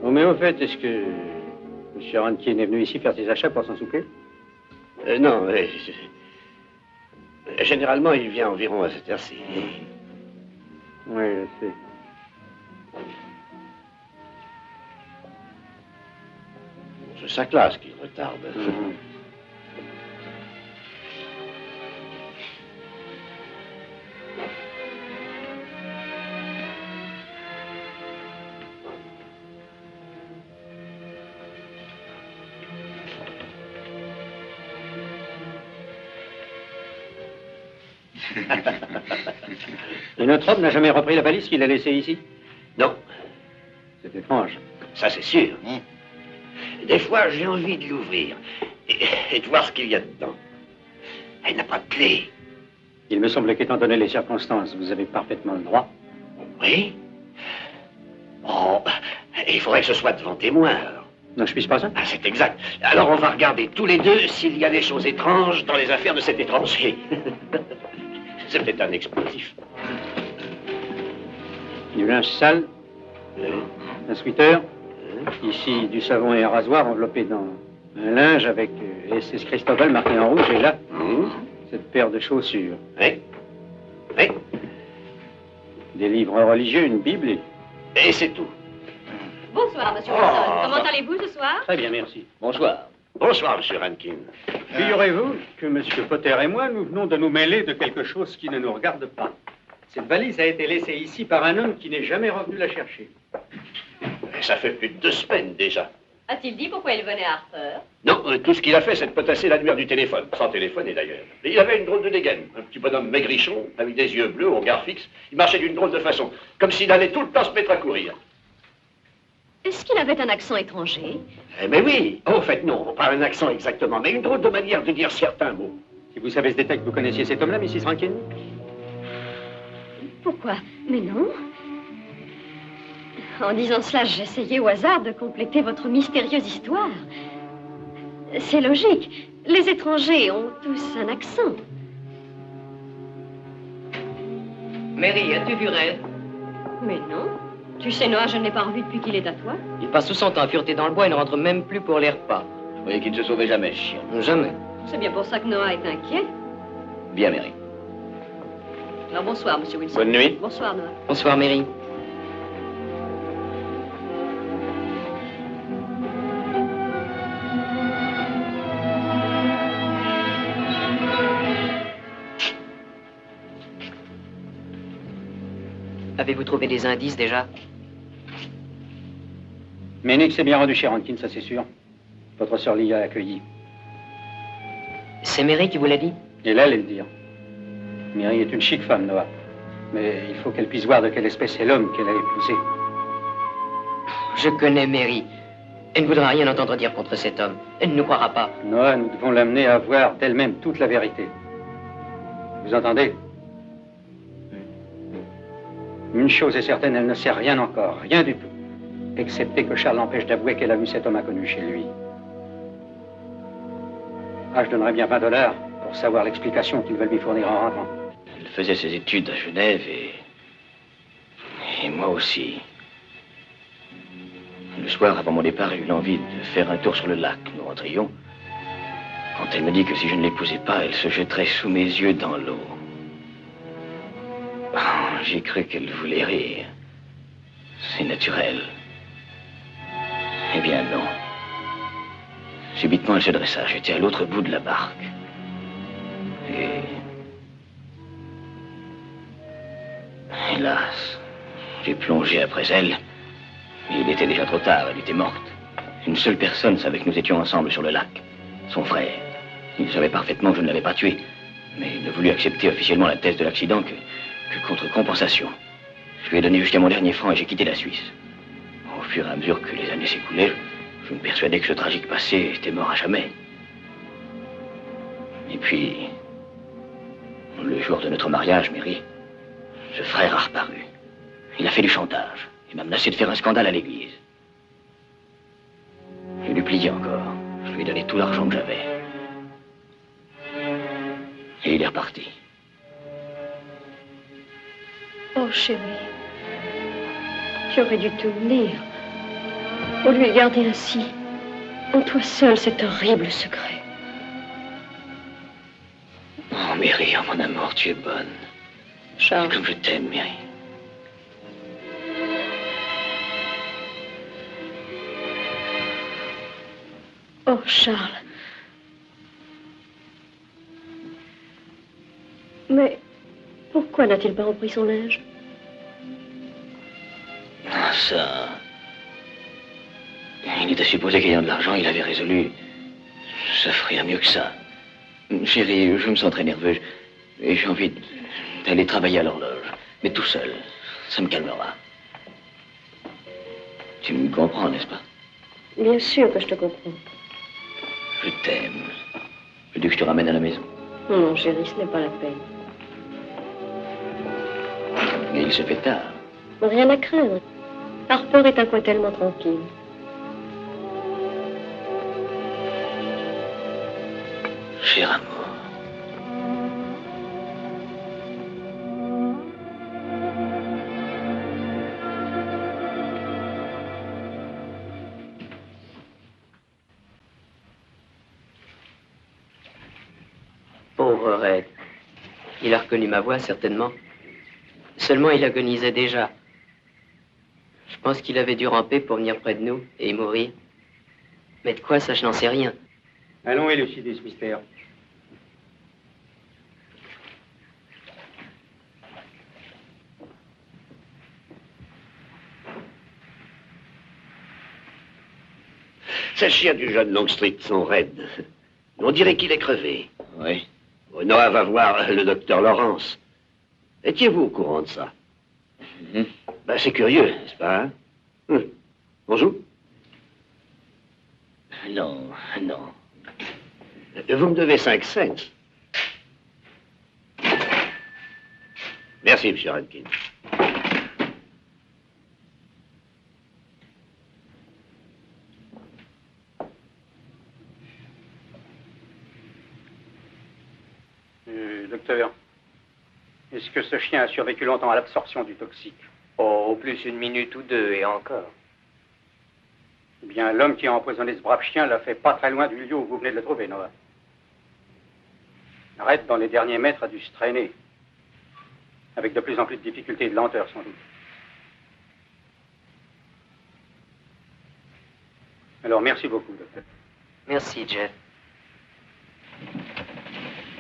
Oh, mais au fait, est-ce que M. Rankin est venu ici faire ses achats pour son souper? Non, généralement, il vient environ à cette heure-ci. Oui, je sais. C'est sa classe qui retarde. Et notre homme n'a jamais repris la valise qu'il a laissée ici? Non. C'est étrange. Ça, c'est sûr. Des fois, j'ai envie de l'ouvrir et de voir ce qu'il y a dedans. Elle n'a pas de clé. Il me semble qu'étant donné les circonstances, vous avez parfaitement le droit. Oui? Oh, il faudrait que ce soit devant témoin, alors. Non, je puisse pas ça? Ah, c'est exact. Alors, on va regarder tous les deux s'il y a des choses étranges dans les affaires de cet étranger. C'est peut-être un explosif. Du linge sale, un sweater, ici du savon et un rasoir enveloppé dans un linge avec SS Cristobal marqué en rouge, et là, cette paire de chaussures. Oui. Oui. Des livres religieux, une Bible Et c'est tout. Bonsoir, monsieur Wilson. Comment allez-vous ce soir? Très bien, merci. Bonsoir. Bonsoir, monsieur Rankin. Figurez-vous que M. Potter et moi, nous venons de nous mêler de quelque chose qui ne nous regarde pas. Cette valise a été laissée ici par un homme qui n'est jamais revenu la chercher. Ça fait plus de 2 semaines déjà. A-t-il dit pourquoi il venait à Harper? Non, tout ce qu'il a fait, c'est de potasser l'annuaire du téléphone. Sans téléphoner d'ailleurs. Et il avait une drôle de dégaine. Un petit bonhomme maigrichon, avec des yeux bleus, au regard fixe. Il marchait d'une drôle de façon. Comme s'il allait tout le temps se mettre à courir. Est-ce qu'il avait un accent étranger? Mais oui. Oh, en fait, non, pas un accent exactement, mais une drôle de manière de dire certains mots. Si vous savez ce détail, que vous connaissiez cet homme-là, Mrs. Rankin? Pourquoi? Mais non. En disant cela, j'essayais au hasard de compléter votre mystérieuse histoire. C'est logique. Les étrangers ont tous un accent. Mary, as-tu vu Red? Mais non. Tu sais, Noah, je ne l'ai pas revu depuis qu'il est à toi. Il passe tout son temps à fureter dans le bois et ne rentre même plus pour les repas. Vous voyez qu'il ne se sauvait jamais, chien. Jamais. C'est bien pour ça que Noah est inquiet. Bien, Mary. Alors bonsoir, monsieur Wilson. Bonne nuit. Bonsoir, Noah. Bonsoir, Mary. Avez-vous trouvé des indices déjà? Ménic s'est bien rendu chez Rankin, ça c'est sûr. Votre sœur Lia l'a accueilli. C'est Mary qui vous l'a dit? Elle allait le dire. Mary est une chic femme, Noah. Mais il faut qu'elle puisse voir de quelle espèce est l'homme qu'elle a épousé. Je connais Mary. Elle ne voudra rien entendre dire contre cet homme. Elle ne nous croira pas. Noah, nous devons l'amener à voir d'elle-même toute la vérité. Vous entendez? Une chose est certaine, elle ne sait rien encore, rien du tout. Excepté que Charles l'empêche d'avouer qu'elle a vu cet homme inconnu chez lui. Ah, je donnerais bien $20 pour savoir l'explication qu'ils veulent lui fournir en rentrant. Elle faisait ses études à Genève et moi aussi. Le soir, avant mon départ, j'ai eu l'envie de faire un tour sur le lac. Nous rentrions. Quand elle me dit que si je ne l'épousais pas, elle se jetterait sous mes yeux dans l'eau. Oh, j'ai cru qu'elle voulait rire. C'est naturel. Eh bien, non. Subitement, elle se dressa. J'étais à l'autre bout de la barque. Et... hélas, j'ai plongé après elle. Mais il était déjà trop tard, elle était morte. Une seule personne savait que nous étions ensemble sur le lac. Son frère. Il savait parfaitement que je ne l'avais pas tué. Mais il ne voulut accepter officiellement la thèse de l'accident que contre compensation. Je lui ai donné jusqu'à mon dernier franc et j'ai quitté la Suisse. Au fur et à mesure que les années s'écoulaient, je me persuadais que ce tragique passé était mort à jamais. Et puis, le jour de notre mariage, Mary, ce frère a reparu. Il a fait du chantage. Il m'a menacé de faire un scandale à l'église. Je lui pliais encore. Je lui ai donné tout l'argent que j'avais. Et il est reparti. Oh, chérie. Tu aurais dû te tenir. Au lieu de garder ainsi, en toi seul, cet horrible secret. Oh, Mary, oh, mon amour, tu es bonne. Charles. Comme je t'aime, Mary. Oh, Charles. Mais pourquoi n'a-t-il pas repris son linge? Ah, ça... Il était supposé qu'ayant de l'argent, il avait résolu... Ça ferait mieux que ça. Chérie, je me sens très nerveux. Et j'ai envie d'aller travailler à l'horloge. Mais tout seul. Ça me calmera. Tu me comprends, n'est-ce pas? Bien sûr que je te comprends. Je t'aime. Je dis que je te ramène à la maison. Non, chérie, ce n'est pas la peine. Mais il se fait tard. Rien à craindre. Harper est un coin tellement tranquille. Cher amour. Pauvre Red. Il a reconnu ma voix, certainement. Seulement, il agonisait déjà. Je pense qu'il avait dû ramper pour venir près de nous et y mourir. Mais de quoi, ça, je n'en sais rien. Allons élucider ce mystère. Ces chiens du jeune Longstreet sont raides. On dirait qu'il est crevé. Oui. Noah va voir le docteur Lawrence. Étiez-vous au courant de ça? Ben, c'est curieux, n'est-ce pas? Hein? On joue? Non, non. Vous me devez 5 cents. Merci, monsieur Rankin. Docteur, est-ce que ce chien a survécu longtemps à l'absorption du toxique? Oh, au plus 1 minute ou 2, et encore. Eh bien, l'homme qui a empoisonné ce brave chien l'a fait pas très loin du lieu où vous venez de le trouver, Noah. Red, dans les derniers mètres, a dû se traîner. Avec de plus en plus de difficultés et de lenteur, sans doute. Alors, merci beaucoup, docteur. Merci, Jeff.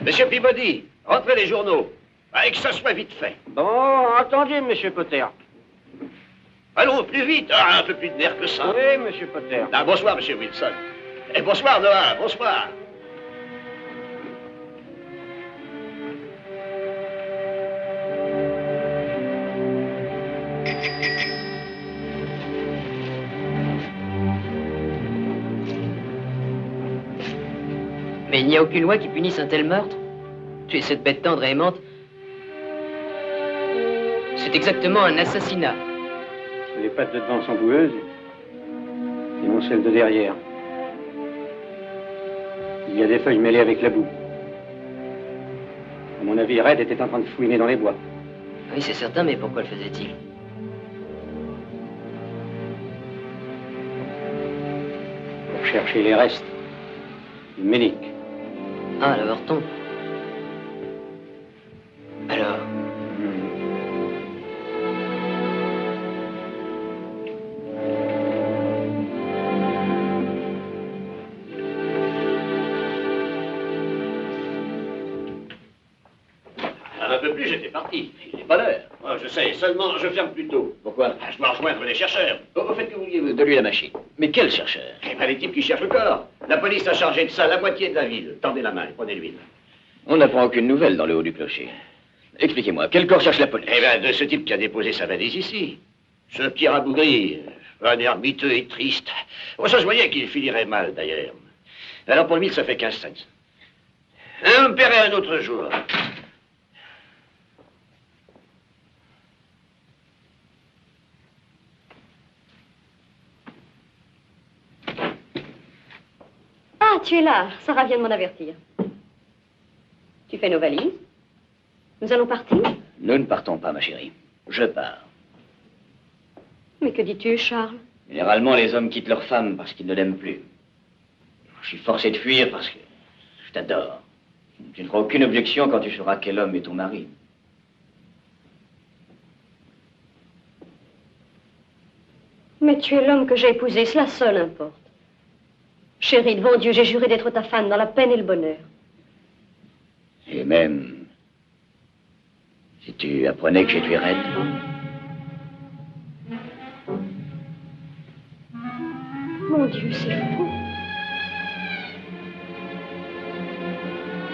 Monsieur Peabody, rentrez les journaux. Que ça soit vite fait. Bon, attendez, monsieur Potter. Allons, plus vite. Un peu plus de nerfs que ça. Oui, monsieur Potter. Bonsoir, monsieur Wilson. Et bonsoir, Noah. Bonsoir. Mais il n'y a aucune loi qui punisse un tel meurtre. Tuer cette bête tendre et aimante, c'est exactement un assassinat. Les pattes de devant sont boueuses, et non celles de derrière. Il y a des feuilles mêlées avec la boue. À mon avis, Red était en train de fouiner dans les bois. Oui, c'est certain, mais pourquoi le faisait-il? Pour chercher les restes. Une ménique. Ah, l'avorton. Alors? Un peu plus, j'étais parti. Il n'est pas l'heure. Oh, je sais, seulement je ferme plus tôt. Pourquoi? Je dois rejoindre les chercheurs. Au fait, que vouliez-vous de lui la machine? Mais quel chercheur? Eh bien, les types qui cherchent le corps. La police a chargé de ça la moitié de la ville. Tendez la main et prenez l'huile. On n'apprend aucune nouvelle dans le haut du clocher. Expliquez-moi, quel corps cherche la police? Eh bien, de ce type qui a déposé sa valise ici. Ce petit rabougri, un air miteux et triste. Oh, ça se voyait qu'il finirait mal, d'ailleurs. Alors, pour lui, ça fait 15 cents. On me paierait un autre jour. Ah, tu es là. Sarah vient de m'en avertir. Tu fais nos valises? Nous allons partir? Nous ne partons pas, ma chérie. Je pars. Mais que dis-tu, Charles? Généralement, les hommes quittent leur femme parce qu'ils ne l'aiment plus. Je suis forcé de fuir parce que je t'adore. Tu ne feras aucune objection quand tu sauras quel homme est ton mari. Mais tu es l'homme que j'ai épousé, cela seul importe. Chérie, devant Dieu, j'ai juré d'être ta femme dans la peine et le bonheur. Et même si tu apprenais que j'ai tué Red. Mon Dieu, c'est fou.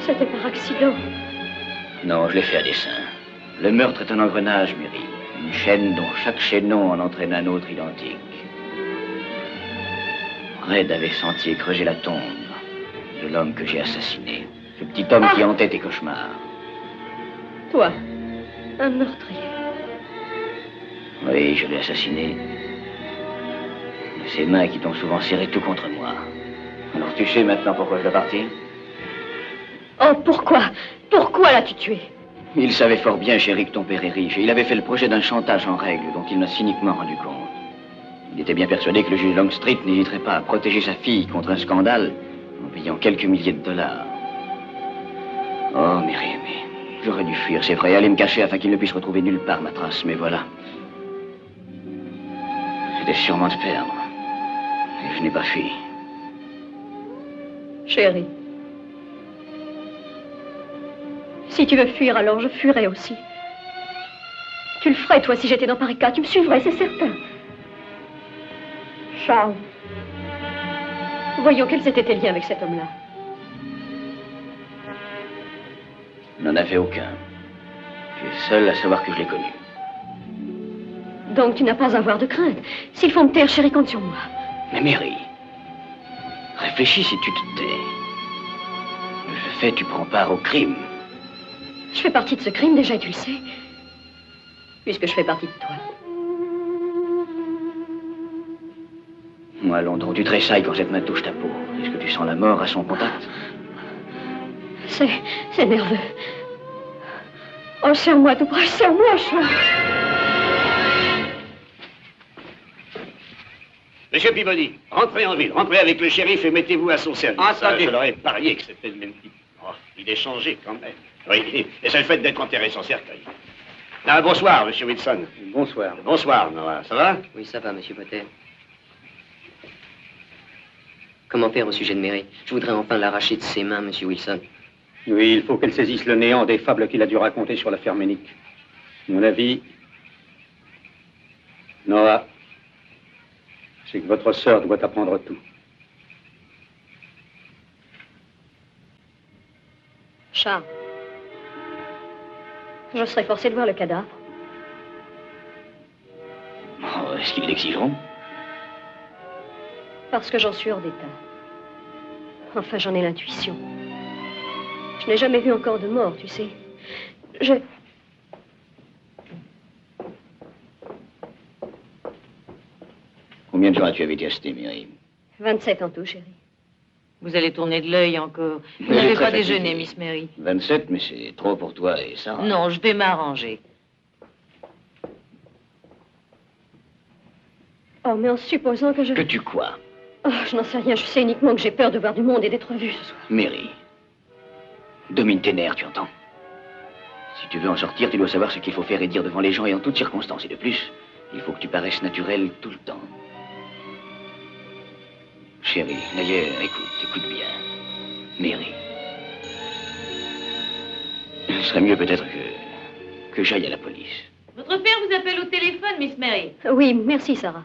C'était par accident. Non, je l'ai fait à dessein. Le meurtre est un engrenage, Mary. Une chaîne dont chaque chaînon en entraîne un autre identique. Red avait senti et creusé la tombe de l'homme que j'ai assassiné. Ce petit homme qui hantait tes cauchemars. Toi, un meurtrier. Oui, je l'ai assassiné. De ses mains qui t'ont souvent serré tout contre moi. Alors tu sais maintenant pourquoi je dois partir? Oh, pourquoi? Pourquoi l'as-tu tué? Il savait fort bien, chérie, que ton père est riche, et il avait fait le projet d'un chantage en règle dont il m'a cyniquement rendu compte. Il était bien persuadé que le juge Longstreet n'hésiterait pas à protéger sa fille contre un scandale en payant quelques milliers de dollars. Oh, Mary, j'aurais dû fuir, c'est vrai, aller me cacher afin qu'il ne puisse retrouver nulle part ma trace, mais voilà. J'étais sûrement de perdre. Et je n'ai pas fui. Chérie, si tu veux fuir, alors je fuirai aussi. Tu le ferais, toi, si j'étais dans pareil cas. Tu me suivrais, c'est certain. Charles, voyons quels étaient tes liens avec cet homme-là. Il n'en avait aucun. Tu es seul à savoir que je l'ai connu. Donc tu n'as pas à avoir de crainte. S'il faut me taire, chérie, compte sur moi. Mais Mary, réfléchis si tu te tais. De ce fait, tu prends part au crime. Je fais partie de ce crime déjà, et tu le sais. Puisque je fais partie de toi. Moi, Londres, tu tressailles quand cette main touche ta peau. Est-ce que tu sens la mort à son contact? C'est nerveux. Oh, serre-moi tout près, serre-moi, Charles. Monsieur Peabody, rentrez en ville, rentrez avec le shérif et mettez-vous à son service. Attendez. Je l'aurais parié que c'était le même type. Oh, il est changé quand même. Oui, et c'est le fait d'être enterré sans cercueil. Ah, bonsoir, monsieur Wilson. Bonsoir. Bonsoir, Noah. Ça va? Oui, ça va, monsieur Potter. Comment faire au sujet de Mary? Je voudrais enfin l'arracher de ses mains, monsieur Wilson. Oui, il faut qu'elle saisisse le néant des fables qu'il a dû raconter sur l'affaire Ménic. À mon avis, Noah, c'est que votre sœur doit apprendre tout. Charles, je serais forcé de voir le cadavre. Oh, est-ce qu'il est exigeant? Parce que j'en suis hors d'état. Enfin, j'en ai l'intuition. Je n'ai jamais vu encore de mort, tu sais. Combien de gens as-tu invité, Mary? 27 en tout, chérie. Vous allez tourner de l'œil encore. Vous Elle est n'avez très pas fatiguée. déjeuné, Miss Mary. 27, mais c'est trop pour toi et Sarah. Non, je vais m'arranger. Oh, mais en supposant que je... Que tu quoi? Oh, je n'en sais rien. Je sais uniquement que j'ai peur de voir du monde et d'être vue ce soir. Mary, domine tes nerfs, tu entends? Si tu veux en sortir, tu dois savoir ce qu'il faut faire et dire devant les gens et en toutes circonstances. Et de plus, il faut que tu paraisses naturel tout le temps. Chérie, d'ailleurs, écoute bien. Mary. Il serait mieux peut-être que j'aille à la police. Votre père vous appelle au téléphone, Miss Mary. Oui, merci, Sarah.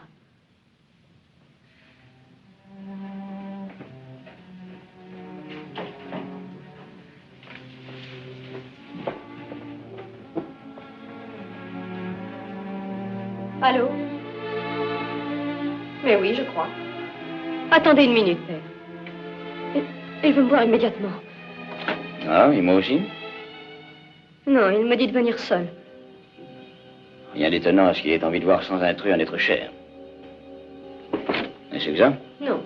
Allô? Mais oui, je crois. Attendez une minute, père. Il veut me voir immédiatement. Ah, et moi aussi? Non, il me dit de venir seul. Rien d'étonnant à ce qu'il ait envie de voir sans intrus un être cher. Est-ce que ça? Non.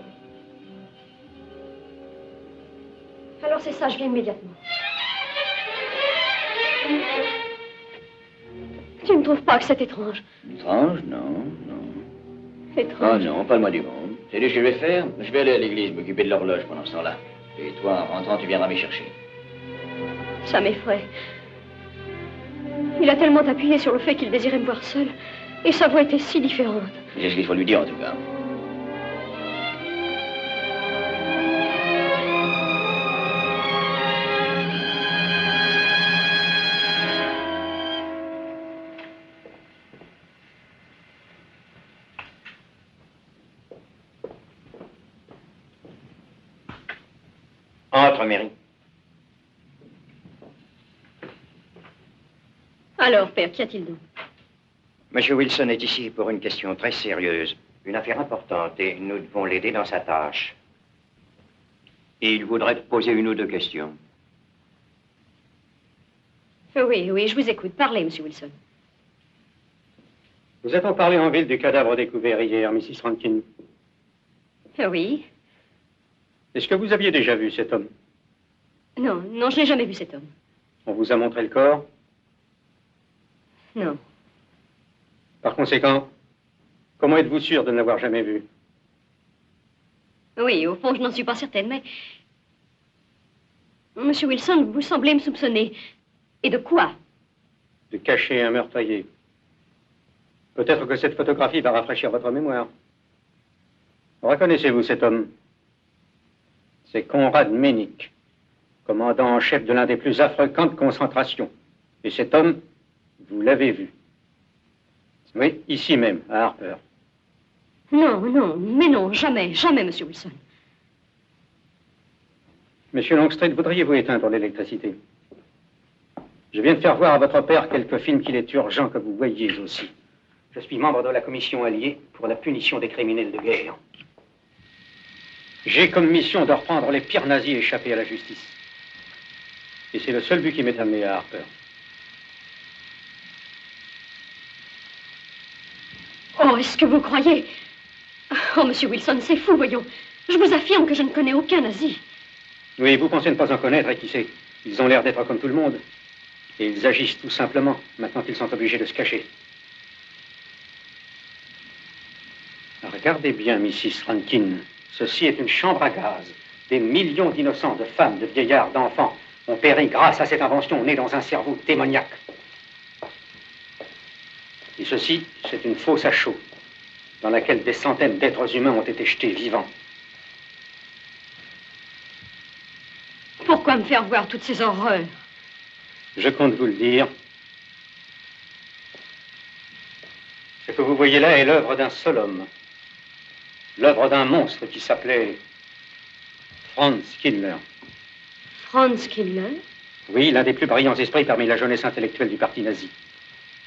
Alors c'est ça, je viens immédiatement. Tu ne trouves pas que c'est étrange? Étrange? Non, non. Oh Étrange. non, pas le moins du monde. C'est ce que je vais faire? Je vais aller à l'église, m'occuper de l'horloge pendant ce temps-là. Et toi, en rentrant, tu viendras m'y chercher. Ça m'effraie. Il a tellement appuyé sur le fait qu'il désirait me voir seul, et sa voix était si différente. C'est ce qu'il faut lui dire, en tout cas. Entre, Mary. Alors, père, qu'y a-t-il donc? Monsieur Wilson est ici pour une question très sérieuse. Une affaire importante et nous devons l'aider dans sa tâche. Et il voudrait te poser une ou deux questions. Oui, oui, je vous écoute. Parlez, monsieur Wilson. Nous avons parlé en ville du cadavre découvert hier, Mrs. Rankin. Oui. Est-ce que vous aviez déjà vu cet homme? Non, non, je n'ai jamais vu cet homme. On vous a montré le corps? Non. Par conséquent, comment êtes-vous sûr de ne l'avoir jamais vu? Oui, au fond, je n'en suis pas certaine, mais... Monsieur Wilson, vous semblez me soupçonner. Et de quoi? De cacher un meurtrier. Peut-être que cette photographie va rafraîchir votre mémoire. Reconnaissez-vous cet homme? C'est Conrad Ménic, commandant en chef de l'un des plus affreux camps de concentration. Et cet homme, vous l'avez vu. Oui, ici même, à Harper. Non, non, mais non, jamais, jamais, monsieur Wilson. Monsieur Longstreet, voudriez-vous éteindre l'électricité? Je viens de faire voir à votre père quelques films qu'il est urgent que vous voyiez aussi. Je suis membre de la commission alliée pour la punition des criminels de guerre. J'ai comme mission de reprendre les pires nazis échappés à la justice. Et c'est le seul but qui m'est amené à Harper. Oh, est-ce que vous croyez... Oh, monsieur Wilson, c'est fou, voyons. Je vous affirme que je ne connais aucun nazi. Oui, vous pensez ne pas en connaître, et qui sait? Ils ont l'air d'être comme tout le monde. Et ils agissent tout simplement, maintenant qu'ils sont obligés de se cacher. Regardez bien, Mrs. Rankin. Ceci est une chambre à gaz. Des millions d'innocents, de femmes, de vieillards, d'enfants ont péri grâce à cette invention née dans un cerveau démoniaque. Et ceci, c'est une fosse à chaux, dans laquelle des centaines d'êtres humains ont été jetés vivants. Pourquoi pas me faire voir toutes ces horreurs. Je compte vous le dire. Ce que vous voyez là est l'œuvre d'un seul homme. L'œuvre d'un monstre qui s'appelait Franz Kindler. Franz Kindler? Oui, l'un des plus brillants esprits parmi la jeunesse intellectuelle du parti nazi.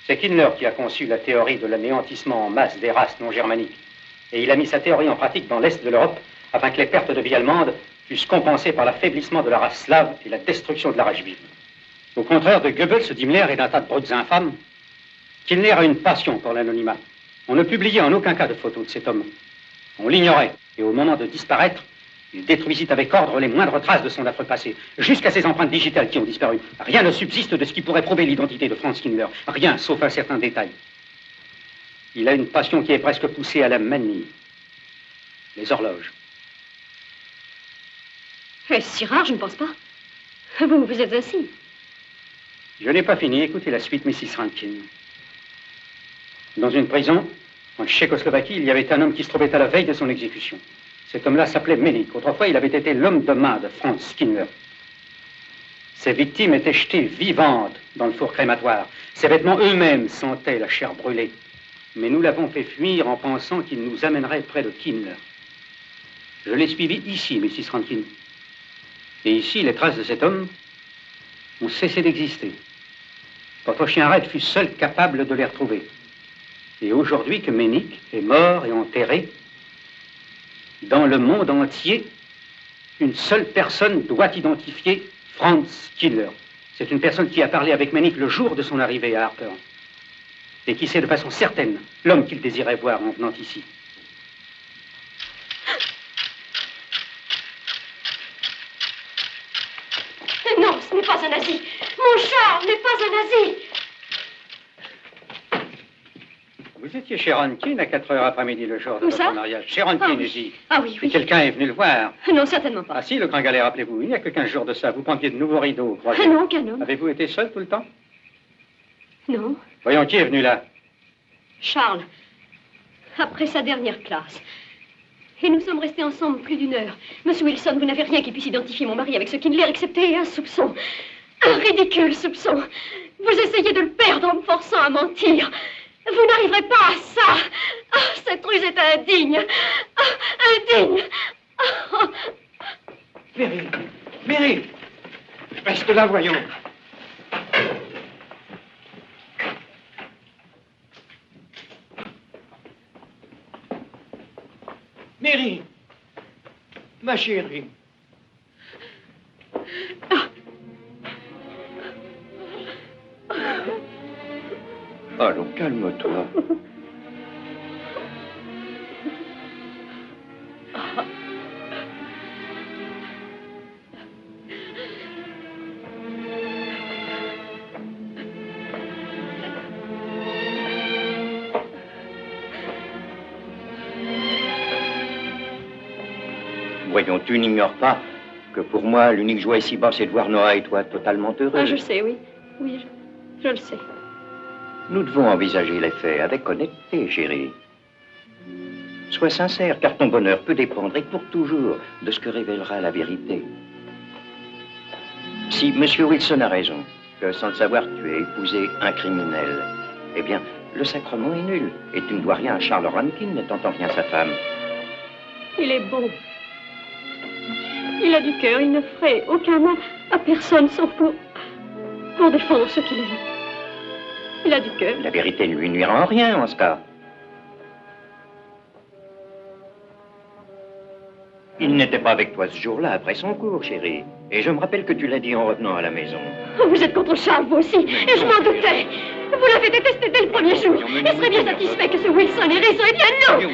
C'est Kindler qui a conçu la théorie de l'anéantissement en masse des races non germaniques. Et il a mis sa théorie en pratique dans l'Est de l'Europe afin que les pertes de vie allemandes fussent compensées par l'affaiblissement de la race slave et la destruction de la race juive. Au contraire de Goebbels, d'Himmler et d'un tas de brutes infâmes, Kindler a une passion pour l'anonymat. On ne publiait en aucun cas de photos de cet homme. On l'ignorait, et au moment de disparaître, il détruisit avec ordre les moindres traces de son affreux passé, jusqu'à ses empreintes digitales qui ont disparu. Rien ne subsiste de ce qui pourrait prouver l'identité de Franz Kindler. Rien, sauf un certain détail. Il a une passion qui est presque poussée à la manie. Les horloges. Est-ce si rare? Je ne pense pas. Vous êtes assis. Je n'ai pas fini. Écoutez la suite, Mrs. Rankin. Dans une prison, en Tchécoslovaquie, il y avait un homme qui se trouvait à la veille de son exécution. Cet homme-là s'appelait Menik. Autrefois, il avait été l'homme de main de Franz Kindler. Ses victimes étaient jetées vivantes dans le four crématoire. Ses vêtements eux-mêmes sentaient la chair brûlée. Mais nous l'avons fait fuir en pensant qu'il nous amènerait près de Kindler. Je l'ai suivi ici, Mrs. Rankin. Et ici, les traces de cet homme ont cessé d'exister. Votre chien raide fut seul capable de les retrouver. Et aujourd'hui que Menik est mort et enterré, dans le monde entier, une seule personne doit identifier Franz Kindler. C'est une personne qui a parlé avec Menik le jour de son arrivée à Harper. Et qui sait de façon certaine l'homme qu'il désirait voir en venant ici. Non, ce n'est pas un nazi. Mon Charles n'est pas un nazi. Vous étiez chez Rankin à 4 heures après-midi le jour de Où votre ça? mariage. Chez Rankin, oui. ici. Ah oui, oui. Et quelqu'un est venu le voir. Non, certainement pas. Ah si, le grand galet, rappelez-vous. Il n'y a que 15 jours de ça. Vous portiez de nouveaux rideaux, croyez. Ah non, aucun homme. Avez-vous été seul tout le temps? Non. Voyons, qui est venu là? Charles, après sa dernière classe. Et nous sommes restés ensemble plus d'1 heure. Monsieur Wilson, vous n'avez rien qui puisse identifier mon mari avec ce Kindler, excepté un soupçon. Un ridicule soupçon. Vous essayez de le perdre en me forçant à mentir. Vous n'arriverez pas à ça. Ah, cette ruse est indigne. Ah, indigne. Ah. Mary, Mary, reste là, voyons. Mary, ma chérie. Allons, calme-toi. Voyons, tu n'ignores pas que pour moi, l'unique joie ici-bas, c'est de voir Noah et toi totalement heureux. Ah, je le sais, oui. Oui, je le sais. Nous devons envisager les faits avec honnêteté, chérie. Sois sincère, car ton bonheur peut dépendre, et pour toujours, de ce que révélera la vérité. Si M. Wilson a raison, que sans le savoir, tu as épousé un criminel, eh bien, le sacrement est nul, et tu ne dois rien à Charles Rankin, n'étant rien sa femme. Il est bon. Il a du cœur, il ne ferait aucun mal à personne, sauf pour défendre ceux qu'il aime. Il a du cœur. La vérité ne lui nuira en rien, en ce cas. Il n'était pas avec toi ce jour-là, après son cours, chérie. Et je me rappelle que tu l'as dit en revenant à la maison. Vous êtes contre Charles, vous aussi, et je m'en doutais. Vous l'avez détesté dès le premier jour. Et serait bien satisfait que ce Wilson ait raison. Eh bien non,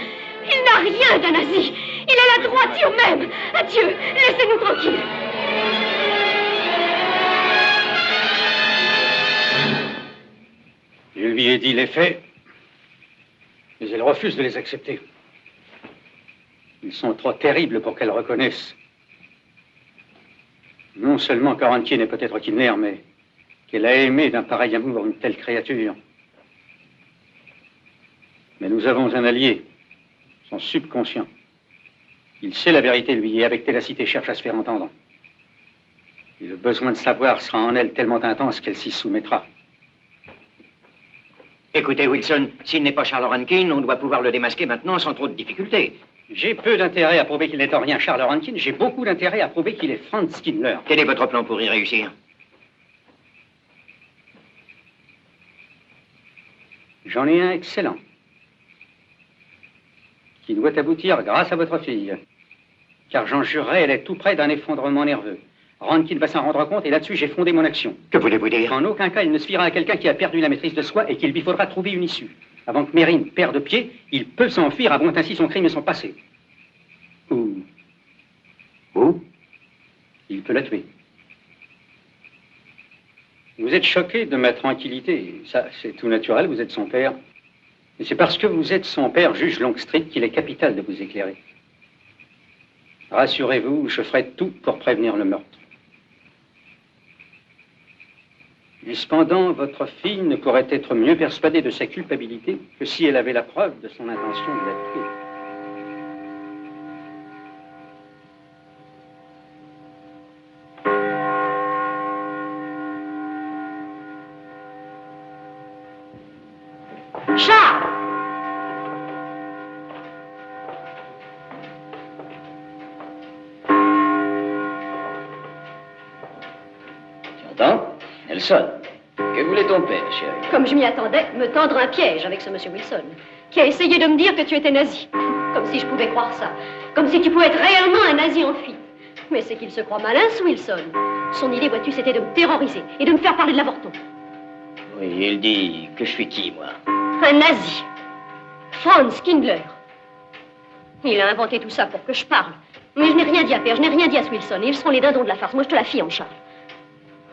il n'a rien d'un nazi. Il a la droiture même. Adieu, laissez-nous tranquilles. Je lui ai dit les faits, mais elle refuse de les accepter. Ils sont trop terribles pour qu'elle reconnaisse. Non seulement que Rankin est peut-être Kindler, mais qu'elle a aimé d'un pareil amour une telle créature. Mais nous avons un allié, son subconscient. Il sait la vérité, lui, et avec ténacité cherche à se faire entendre. Et le besoin de savoir sera en elle tellement intense qu'elle s'y soumettra. Écoutez, Wilson, s'il n'est pas Charles Rankin, on doit pouvoir le démasquer maintenant sans trop de difficultés. J'ai peu d'intérêt à prouver qu'il n'est en rien Charles Rankin. J'ai beaucoup d'intérêt à prouver qu'il est Franz Kindler. Quel est votre plan pour y réussir? J'en ai un excellent. Qui doit aboutir grâce à votre fille. Car j'en jurerai, elle est tout près d'un effondrement nerveux. Rankin va s'en rendre compte et là-dessus, j'ai fondé mon action. Que voulez-vous dire? En aucun cas, il ne se fiera à quelqu'un qui a perdu la maîtrise de soi et qu'il lui faudra trouver une issue. Avant que Mérine perde pied, il peut s'enfuir, avouant ainsi son crime et son passé. Ou il peut la tuer. Vous êtes choqué de ma tranquillité. Ça, c'est tout naturel, vous êtes son père. Et c'est parce que vous êtes son père, juge Longstreet, qu'il est capital de vous éclairer. Rassurez-vous, je ferai tout pour prévenir le meurtre. Et cependant, votre fille ne pourrait être mieux persuadée de sa culpabilité que si elle avait la preuve de son intention de la tuer. Charles! Tu entends? Elle sonne. Que voulait ton père, chérie? Comme je m'y attendais, me tendre un piège avec ce monsieur Wilson, qui a essayé de me dire que tu étais nazi. Comme si je pouvais croire ça. Comme si tu pouvais être réellement un nazi en fuite. Mais c'est qu'il se croit malin, ce Wilson. Son idée, vois-tu, c'était de me terroriser et de me faire parler de l'avorton. Oui, il dit que je suis qui, moi? Un nazi. Franz Kindler. Il a inventé tout ça pour que je parle. Mais je n'ai rien dit à Père, je n'ai rien dit à ce Wilson. Et ils seront les dindons de la farce. Moi, je te la fiante, Charles.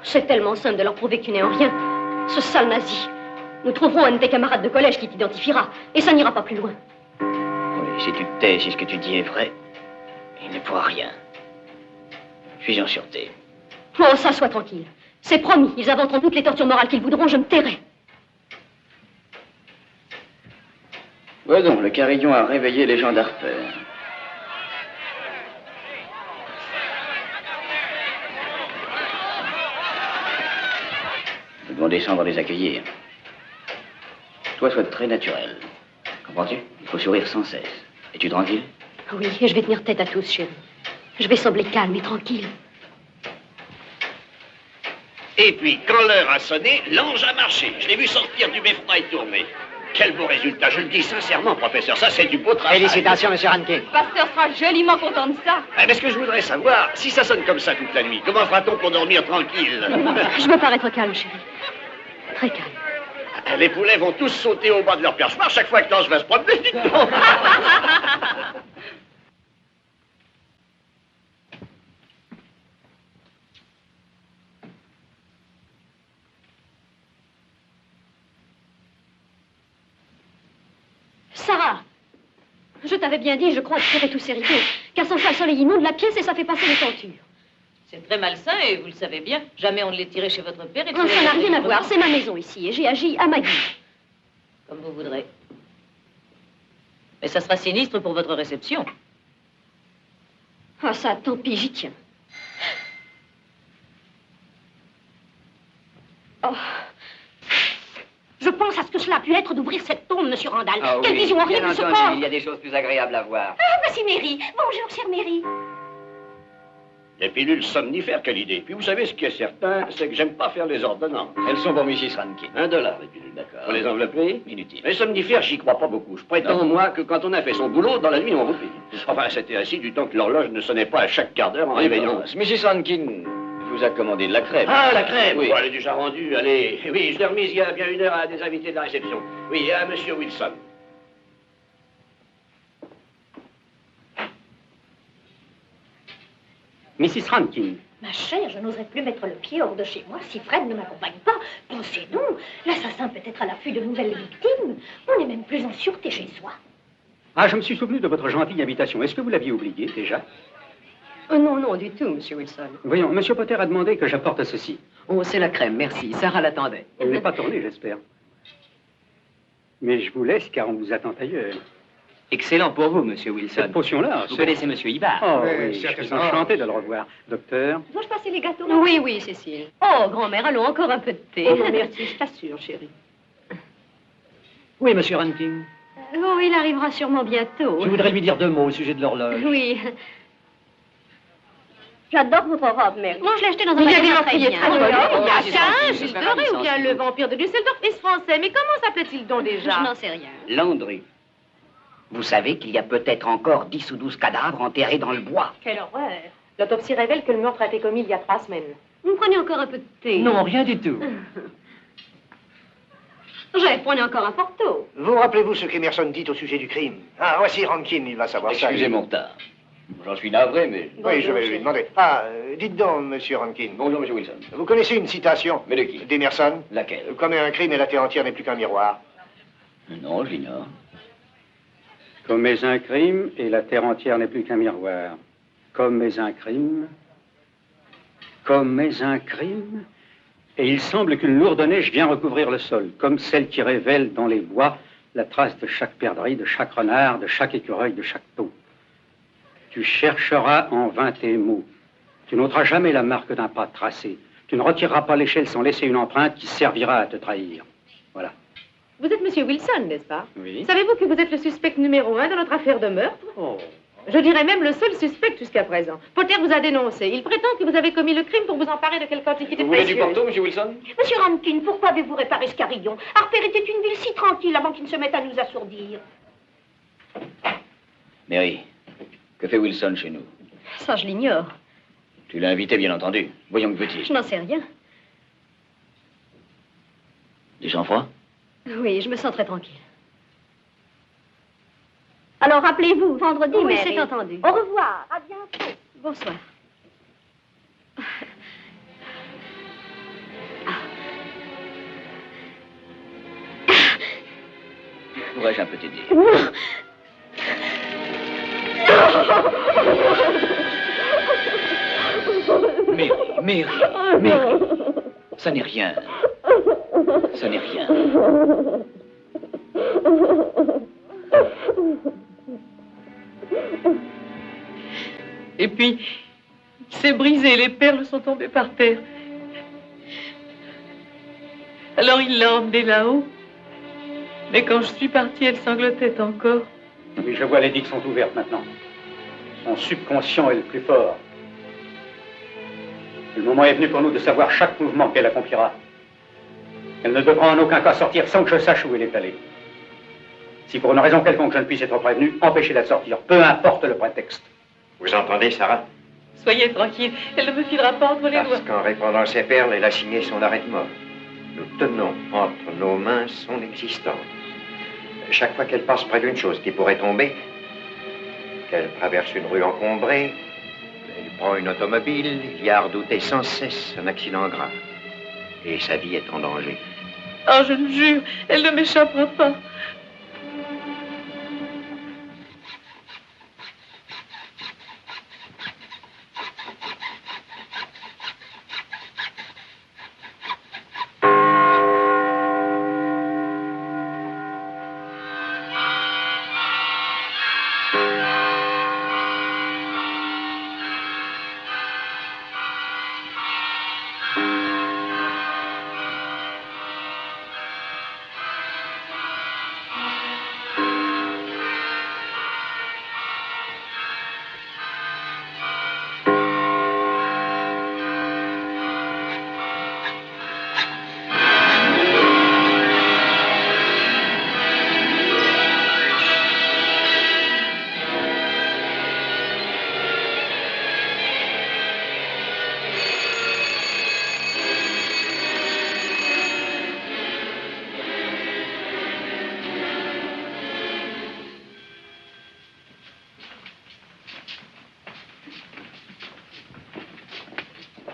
C'est tellement simple de leur prouver que tu n'es en rien. Ce sale nazi. Nous trouverons un de tes camarades de collège qui t'identifiera. Et ça n'ira pas plus loin. Oui, si tu te tais, si ce que tu dis est vrai, il ne pourra rien. Je suis en sûreté. Oh, ça, sois tranquille. C'est promis. Ils inventeront toutes les tortures morales qu'ils voudront, je me tairai. Ouais donc, le carillon a réveillé les gens d'Harper. Nous devons descendre les accueillir. Toi, sois très naturel. Comprends-tu? Il faut sourire sans cesse. Es-tu tranquille? Oui, et je vais tenir tête à tous, chérie. Je vais sembler calme et tranquille. Et puis, quand l'heure a sonné, l'ange a marché. Je l'ai vu sortir du beffroi et tourner. Quel beau résultat, je le dis sincèrement, professeur. Ça, c'est du beau travail. Félicitations, monsieur Rankin. Pasteur sera joliment content de ça. Ah, mais ce que je voudrais savoir, si ça sonne comme ça toute la nuit, comment fera-t-on pour dormir tranquille? Je veux paraître calme, chérie. Très calme. Les poulets vont tous sauter au bas de leur perchoir chaque fois que l'ange va se promener. Dites donc. Sarah, je t'avais bien dit, je crois, de tirer tous ces rideaux. Car sans ça, le soleil inonde la pièce et ça fait passer les tentures. C'est très malsain et vous le savez bien. Jamais on ne les tirait chez votre père. Et Non, ça n'a rien à voir. C'est ma maison ici et j'ai agi à ma guise. Comme vous voudrez. Mais ça sera sinistre pour votre réception. Ah, ça, tant pis, j'y tiens. Oh. Je pense à ce que cela a pu être d'ouvrir cette tombe, monsieur Randall. Ah, Quelle oui, vision horrible bien de ce entendu, corps. il y a des choses plus agréables à voir. Ah, voici Mary. Bonjour, chère Mary. Les pilules somnifères, quelle idée. Puis vous savez, ce qui est certain, c'est que j'aime pas faire les ordonnances. Elles sont pour Mrs. Rankin. $1, les pilules, d'accord. Pour les envelopper? Inutile. Les somnifères, j'y crois pas beaucoup. Je prétends, moi, que quand on a fait son boulot, dans la nuit, on roupille. Enfin, c'était ainsi du temps que l'horloge ne sonnait pas à chaque quart d'heure en réveillant. Mrs. Rankin vous a commandé de la crème. Ah, la crème! Oui. Oh, elle est déjà rendue, allez. Oui, je l'ai remise il y a bien 1 heure à des invités de la réception. Oui, à monsieur Wilson. Mrs. Rankin. Ma chère, je n'oserais plus mettre le pied hors de chez moi si Fred ne m'accompagne pas. Pensez donc, l'assassin peut être à l'affût de nouvelles victimes. On n'est même plus en sûreté chez soi. Ah, je me suis souvenu de votre gentille invitation. Est-ce que vous l'aviez oublié déjà? Non, non, du tout, monsieur Wilson. Voyons, monsieur Potter a demandé que j'apporte ceci. Oh, c'est la crème, merci. Sarah l'attendait. Elle n'est pas tournée, j'espère. Mais je vous laisse car on vous attend ailleurs. Excellent pour vous, monsieur Wilson. Cette potion-là, Vous c'est... connaissez monsieur Ibar? Oh oui, je suis enchanté de le revoir. Docteur? Dois-je passer les gâteaux? Oui, oui, Cécile. Oh, grand-mère, allons, encore un peu de thé. Oh, non, merci, je t'assure, chérie. Oui, monsieur Rankin. Oh, il arrivera sûrement bientôt. Je voudrais lui dire 2 mots au sujet de l'horloge. Oui. J'adore votre robe, Mary. Bon, je l'ai acheté dans un Il y a magasin des très meurtriers bien. très jolis. Il y a c'est qu'un, gentil, Gilles c'est pas Doré, grave, ou bien c'est le gentil. vampire de Düsseldorf, est français. Mais comment s'appelait-il donc déjà? Je n'en sais rien. Landry. Vous savez qu'il y a peut-être encore 10 ou 12 cadavres enterrés dans le bois. Quelle horreur. L'autopsie révèle que le meurtre a été commis il y a 3 semaines. Vous me prenez encore un peu de thé? Non, rien du tout. Jeff, prenez encore un porto. Vous rappelez-vous ce qu'Emerson dit au sujet du crime? Ah, voici Rankin, il va savoir ça. Excusez mon retard. J'en suis navré, mais... Oui, je vais lui demander. Ah, dites donc, monsieur Rankin. Bonjour, monsieur Wilson. Vous connaissez une citation? Mais de qui? D'Emerson? Laquelle? Commet un crime et la terre entière n'est plus qu'un miroir. Non, je l'ignore. Commets un crime et la terre entière n'est plus qu'un miroir. Commets un crime. Commets un crime. Et il semble qu'une lourde neige vient recouvrir le sol, comme celle qui révèle dans les bois la trace de chaque perdrix, de chaque renard, de chaque écureuil, de chaque taupe. Tu chercheras en vain tes mots. Tu n'ôteras jamais la marque d'un pas tracé. Tu ne retireras pas l'échelle sans laisser une empreinte qui servira à te trahir. Voilà. Vous êtes monsieur Wilson, n'est-ce pas? Oui. Savez-vous que vous êtes le suspect numéro 1 dans notre affaire de meurtre? Oh. Je dirais même le seul suspect jusqu'à présent. Potter vous a dénoncé. Il prétend que vous avez commis le crime pour vous emparer de quelque antiquité Vous voulez précieuse. du porto, monsieur Wilson? Monsieur Rankin, pourquoi avez-vous réparé ce carillon? Harper était une ville si tranquille avant qu'il ne se mette à nous assourdir. Mary, que fait Wilson chez nous? Ça, je l'ignore. Tu l'as invité, bien entendu. Voyons que veut-il. Je n'en sais rien. Du sang-froid? Oui, je me sens très tranquille. Alors rappelez-vous, vendredi, Oui, Mary. c'est entendu. Au revoir, à bientôt. Bonsoir. Pourrais-je un peu t'aider? Mary, ça n'est rien. Ça n'est rien. Et puis, il s'est brisé, les perles sont tombées par terre. Alors il l'a emmenée là-haut. Mais quand je suis partie, elle sanglotait encore. Oui, je vois, les digues sont ouvertes maintenant. Son subconscient est le plus fort. Le moment est venu pour nous de savoir chaque mouvement qu'elle accomplira. Elle ne devra en aucun cas sortir sans que je sache où elle est allée. Si pour une raison quelconque je ne puisse être prévenu, empêchez-la de sortir, peu importe le prétexte. Vous entendez, Sarah? Soyez tranquille, elle ne me filera pas entre les doigts. Parce qu'en répandant ses perles, elle a signé son arrêt de mort. Nous tenons entre nos mains son existence. Chaque fois qu'elle passe près d'une chose qui pourrait tomber, qu'elle traverse une rue encombrée, elle prend une automobile, il y a à redouter sans cesse un accident grave. Et sa vie est en danger. Oh, je le jure, elle ne m'échappera pas.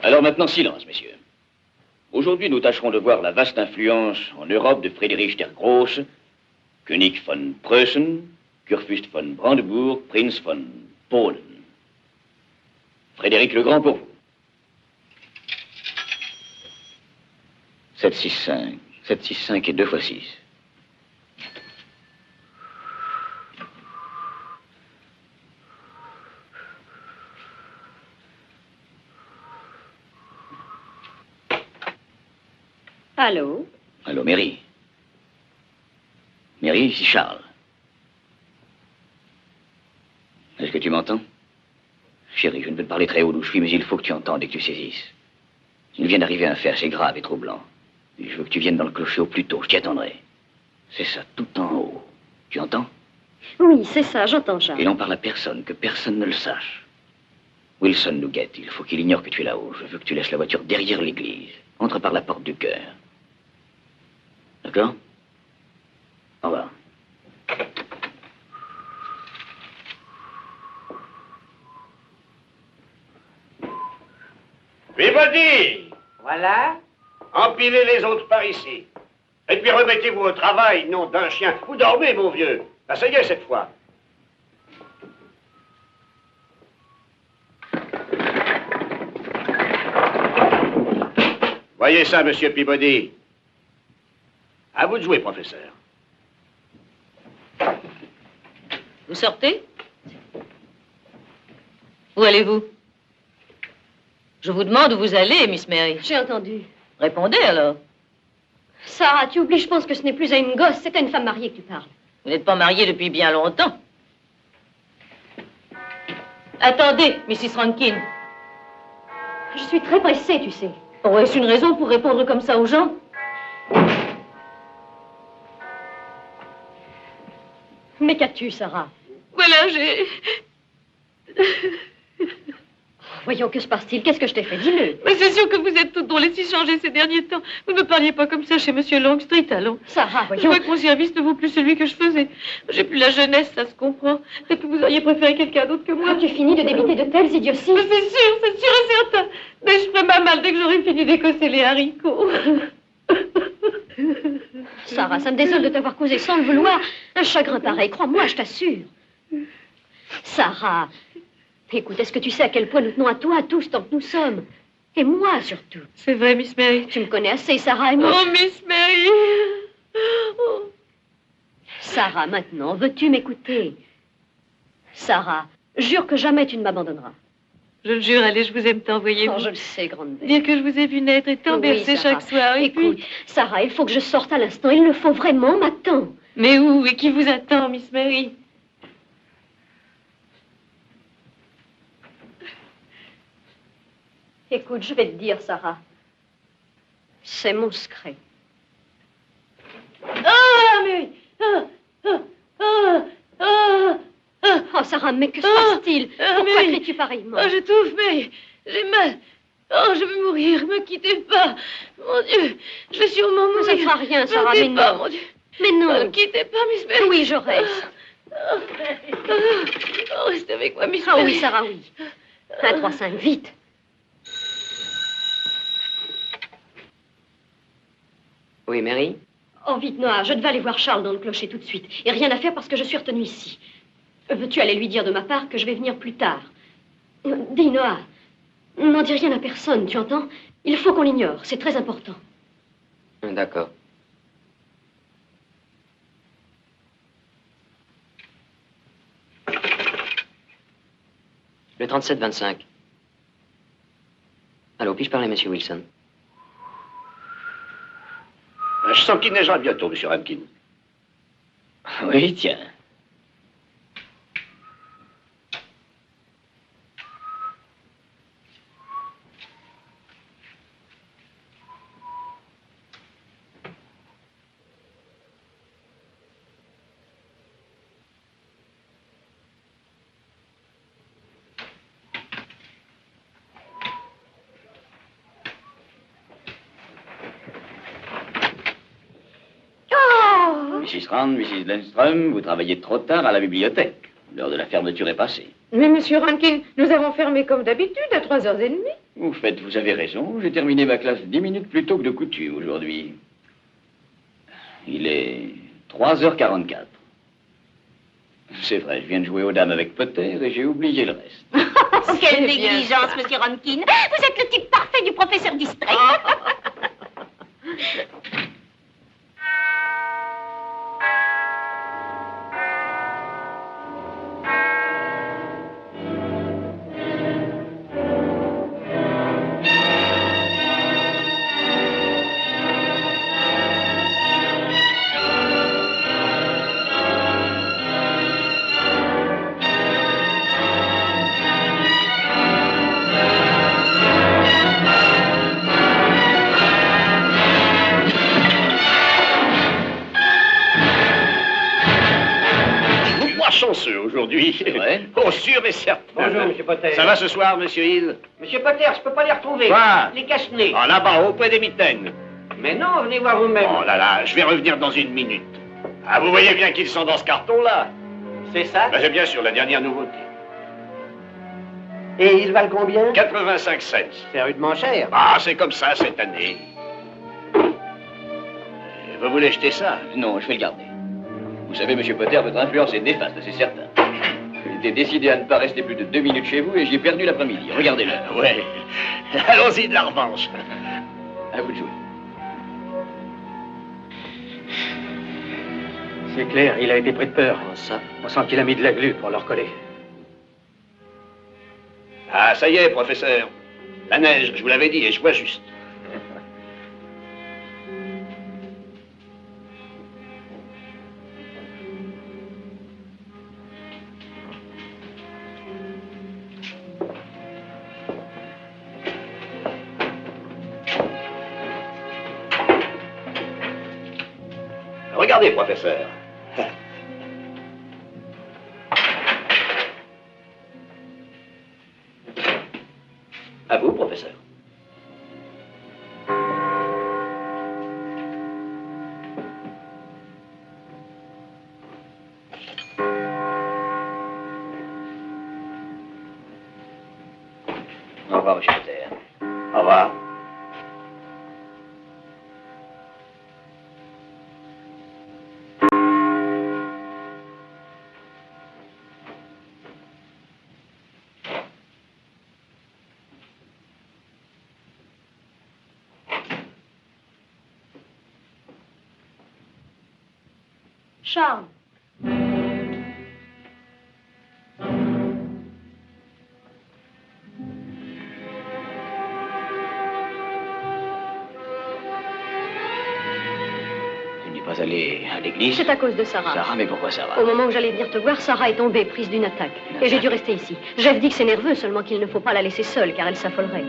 Alors maintenant, silence, messieurs. Aujourd'hui, nous tâcherons de voir la vaste influence en Europe de Friedrich der Große, König von Preußen, Kurfürst von Brandebourg, Prince von Polen. Frédéric le Grand pour vous. 765. 765 et 2 fois 6. Allô? Allô, Mary. Mary, ici Charles. Est-ce que tu m'entends? Chérie, je ne veux te parler très haut d'où je suis, mais il faut que tu entendes et que tu saisisses. Il vient d'arriver un fait assez grave et troublant. Et je veux que tu viennes dans le clocher au plus tôt, je t'y attendrai. C'est ça, tout en haut. Tu entends? Oui, c'est ça, j'entends, Charles. Et n'en parle à personne, que personne ne le sache. Wilson nous guette, il faut qu'il ignore que tu es là-haut. Je veux que tu laisses la voiture derrière l'église. Entre par la porte du cœur. D'accord? Au revoir. Peabody! Voilà. Empilez les autres par ici. Et puis remettez-vous au travail, nom d'un chien. Vous dormez, mon vieux. Ah, ça y est, cette fois. Voyez ça, monsieur Peabody. À vous de jouer, professeur. Vous sortez? Où allez-vous? Je vous demande où vous allez, Miss Mary. J'ai entendu. Répondez alors. Sarah, tu oublies, je pense que ce n'est plus à une gosse, c'est à une femme mariée que tu parles. Vous n'êtes pas mariée depuis bien longtemps. Attendez, Mrs. Rankin. Je suis très pressée, tu sais. Oh, est-ce une raison pour répondre comme ça aux gens? Mais qu'as-tu, Sarah? Voilà, j'ai... Voyons, que se passe-t-il? Qu'est-ce que je t'ai fait? Dis-le. Mais c'est sûr que vous êtes toutes drôles et si changées ces derniers temps. Vous ne me parliez pas comme ça chez Monsieur Longstreet, allons. Sarah, Je voyons. vois que mon service ne vaut plus celui que je faisais. J'ai plus la jeunesse, ça se comprend. Et que vous auriez préféré quelqu'un d'autre que moi. As-tu fini de débiter de telles idioties? Mais c'est sûr et certain. Mais je ferai ma mal dès que j'aurai fini d'écosser les haricots. Sarah, ça me désole de t'avoir causé sans le vouloir un chagrin pareil. Crois-moi, je t'assure. Sarah, écoute, est-ce que tu sais à quel point nous tenons à toi, à tous, tant que nous sommes? Et moi, surtout. C'est vrai, Miss Mary. Tu me connais assez, Sarah et moi. Oh, Miss Mary. Oh. Sarah, maintenant, veux-tu m'écouter? Sarah, jure que jamais tu ne m'abandonneras. Je le jure, allez, je vous aime tant, voyez-vous. Oh, je le sais, grande bête. Dire que je vous ai vu naître et tant bercer Sarah. chaque soir. Et Écoute, puis... Sarah, il faut que je sorte à l'instant. Il le faut vraiment, m'attends. Mais où? Et qui vous attend, Miss Mary? Écoute, je vais te dire, Sarah. C'est mon secret. Ah, mais... Oh, Sarah, mais que se passe-t-il? Pourquoi cries-tu pareillement? Oh, j'étouffe, mais j'ai mal. Oh, je vais mourir, me quittez pas. Mon Dieu, je vais sûrement mourir. Ça ne fera rien, Sarah, Partez mais pas, non. mon Dieu. Mais non. Ne me quittez pas, Miss Mary. Oui, je reste. Oh, restez avec moi, Miss Ah Mary. oui, Sarah, oui. 1, 3, 5, vite. Oui, Mary? Oh, vite, Noah, je devais aller voir Charles dans le clocher tout de suite. Et rien à faire parce que je suis retenue ici. Veux-tu aller lui dire de ma part que je vais venir plus tard? Dis, Noah, n'en dis rien à personne, tu entends? Il faut qu'on l'ignore, c'est très important. D'accord. Le 37-25. Allô, puis-je parler à Monsieur Wilson? Je sens qu'il neigera bientôt, monsieur Rankin. Oui, tiens. Mrs. Rand, Mrs. Lindstrom, vous travaillez trop tard à la bibliothèque. L'heure de la fermeture est passée. Mais Monsieur Rankin, nous avons fermé comme d'habitude à 3h30. Vous avez raison. J'ai terminé ma classe 10 minutes plus tôt que de coutume aujourd'hui. Il est 3h44. C'est vrai, je viens de jouer aux dames avec Potter et j'ai oublié le reste. Quelle négligence, Monsieur Rankin. Vous êtes le type parfait du professeur distrait. chanceux aujourd'hui. Ouais. Oh, sûr et certain. Bonjour, monsieur Potter. Ça va ce soir, monsieur Hill? Monsieur Potter, je peux pas les retrouver. Quoi? Les cache-nez. Ah, là-bas, auprès des mitaines. Mais non, venez voir vous-même. Oh là là, je vais revenir dans une minute. Ah, vous voyez bien qu'ils sont dans ce carton-là. C'est ça? Ben, c'est bien sûr la dernière nouveauté. Et ils valent combien? 85 cents. C'est rudement cher. Ah, c'est comme ça cette année. Vous voulez jeter ça? Non, je vais le garder. Vous savez, monsieur Potter, votre influence est néfaste, c'est certain. J'étais décidé à ne pas rester plus de 2 minutes chez vous et j'ai perdu l'après-midi. Regardez-le. Ouais. Allons-y de la revanche. À vous de jouer. C'est clair, il a été pris de peur. Comment ça? On sent qu'il a mis de la glu pour le recoller. Ah, ça y est, professeur. La neige, je vous l'avais dit, et je vois juste. Regardez, professeur. À vous, professeur. Au revoir, monsieur Potter. Au revoir. Charles. Tu n'es pas allé à l'église? C'est à cause de Sarah. Sarah, mais pourquoi Sarah? Au moment où j'allais venir te voir, Sarah est tombée, prise d'une attaque. Et j'ai dû rester ici. Jeff dit que c'est nerveux, seulement qu'il ne faut pas la laisser seule, car elle s'affolerait.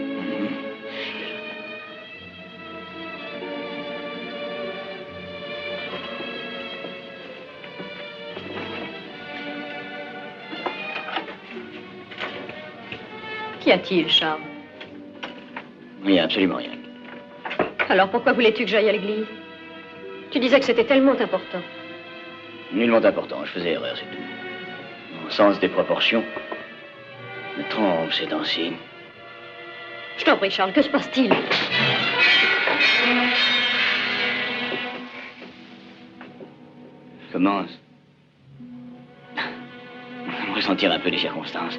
Qu'y a-t-il, Charles? Il n'y a absolument rien. Alors pourquoi voulais-tu que j'aille à l'église? Tu disais que c'était tellement important. Nullement important, je faisais erreur, c'est tout. Mon sens des proportions me trompe ces temps-ci. Je t'en prie, Charles, que se passe-t-il? Je commence à me ressentir un peu les circonstances.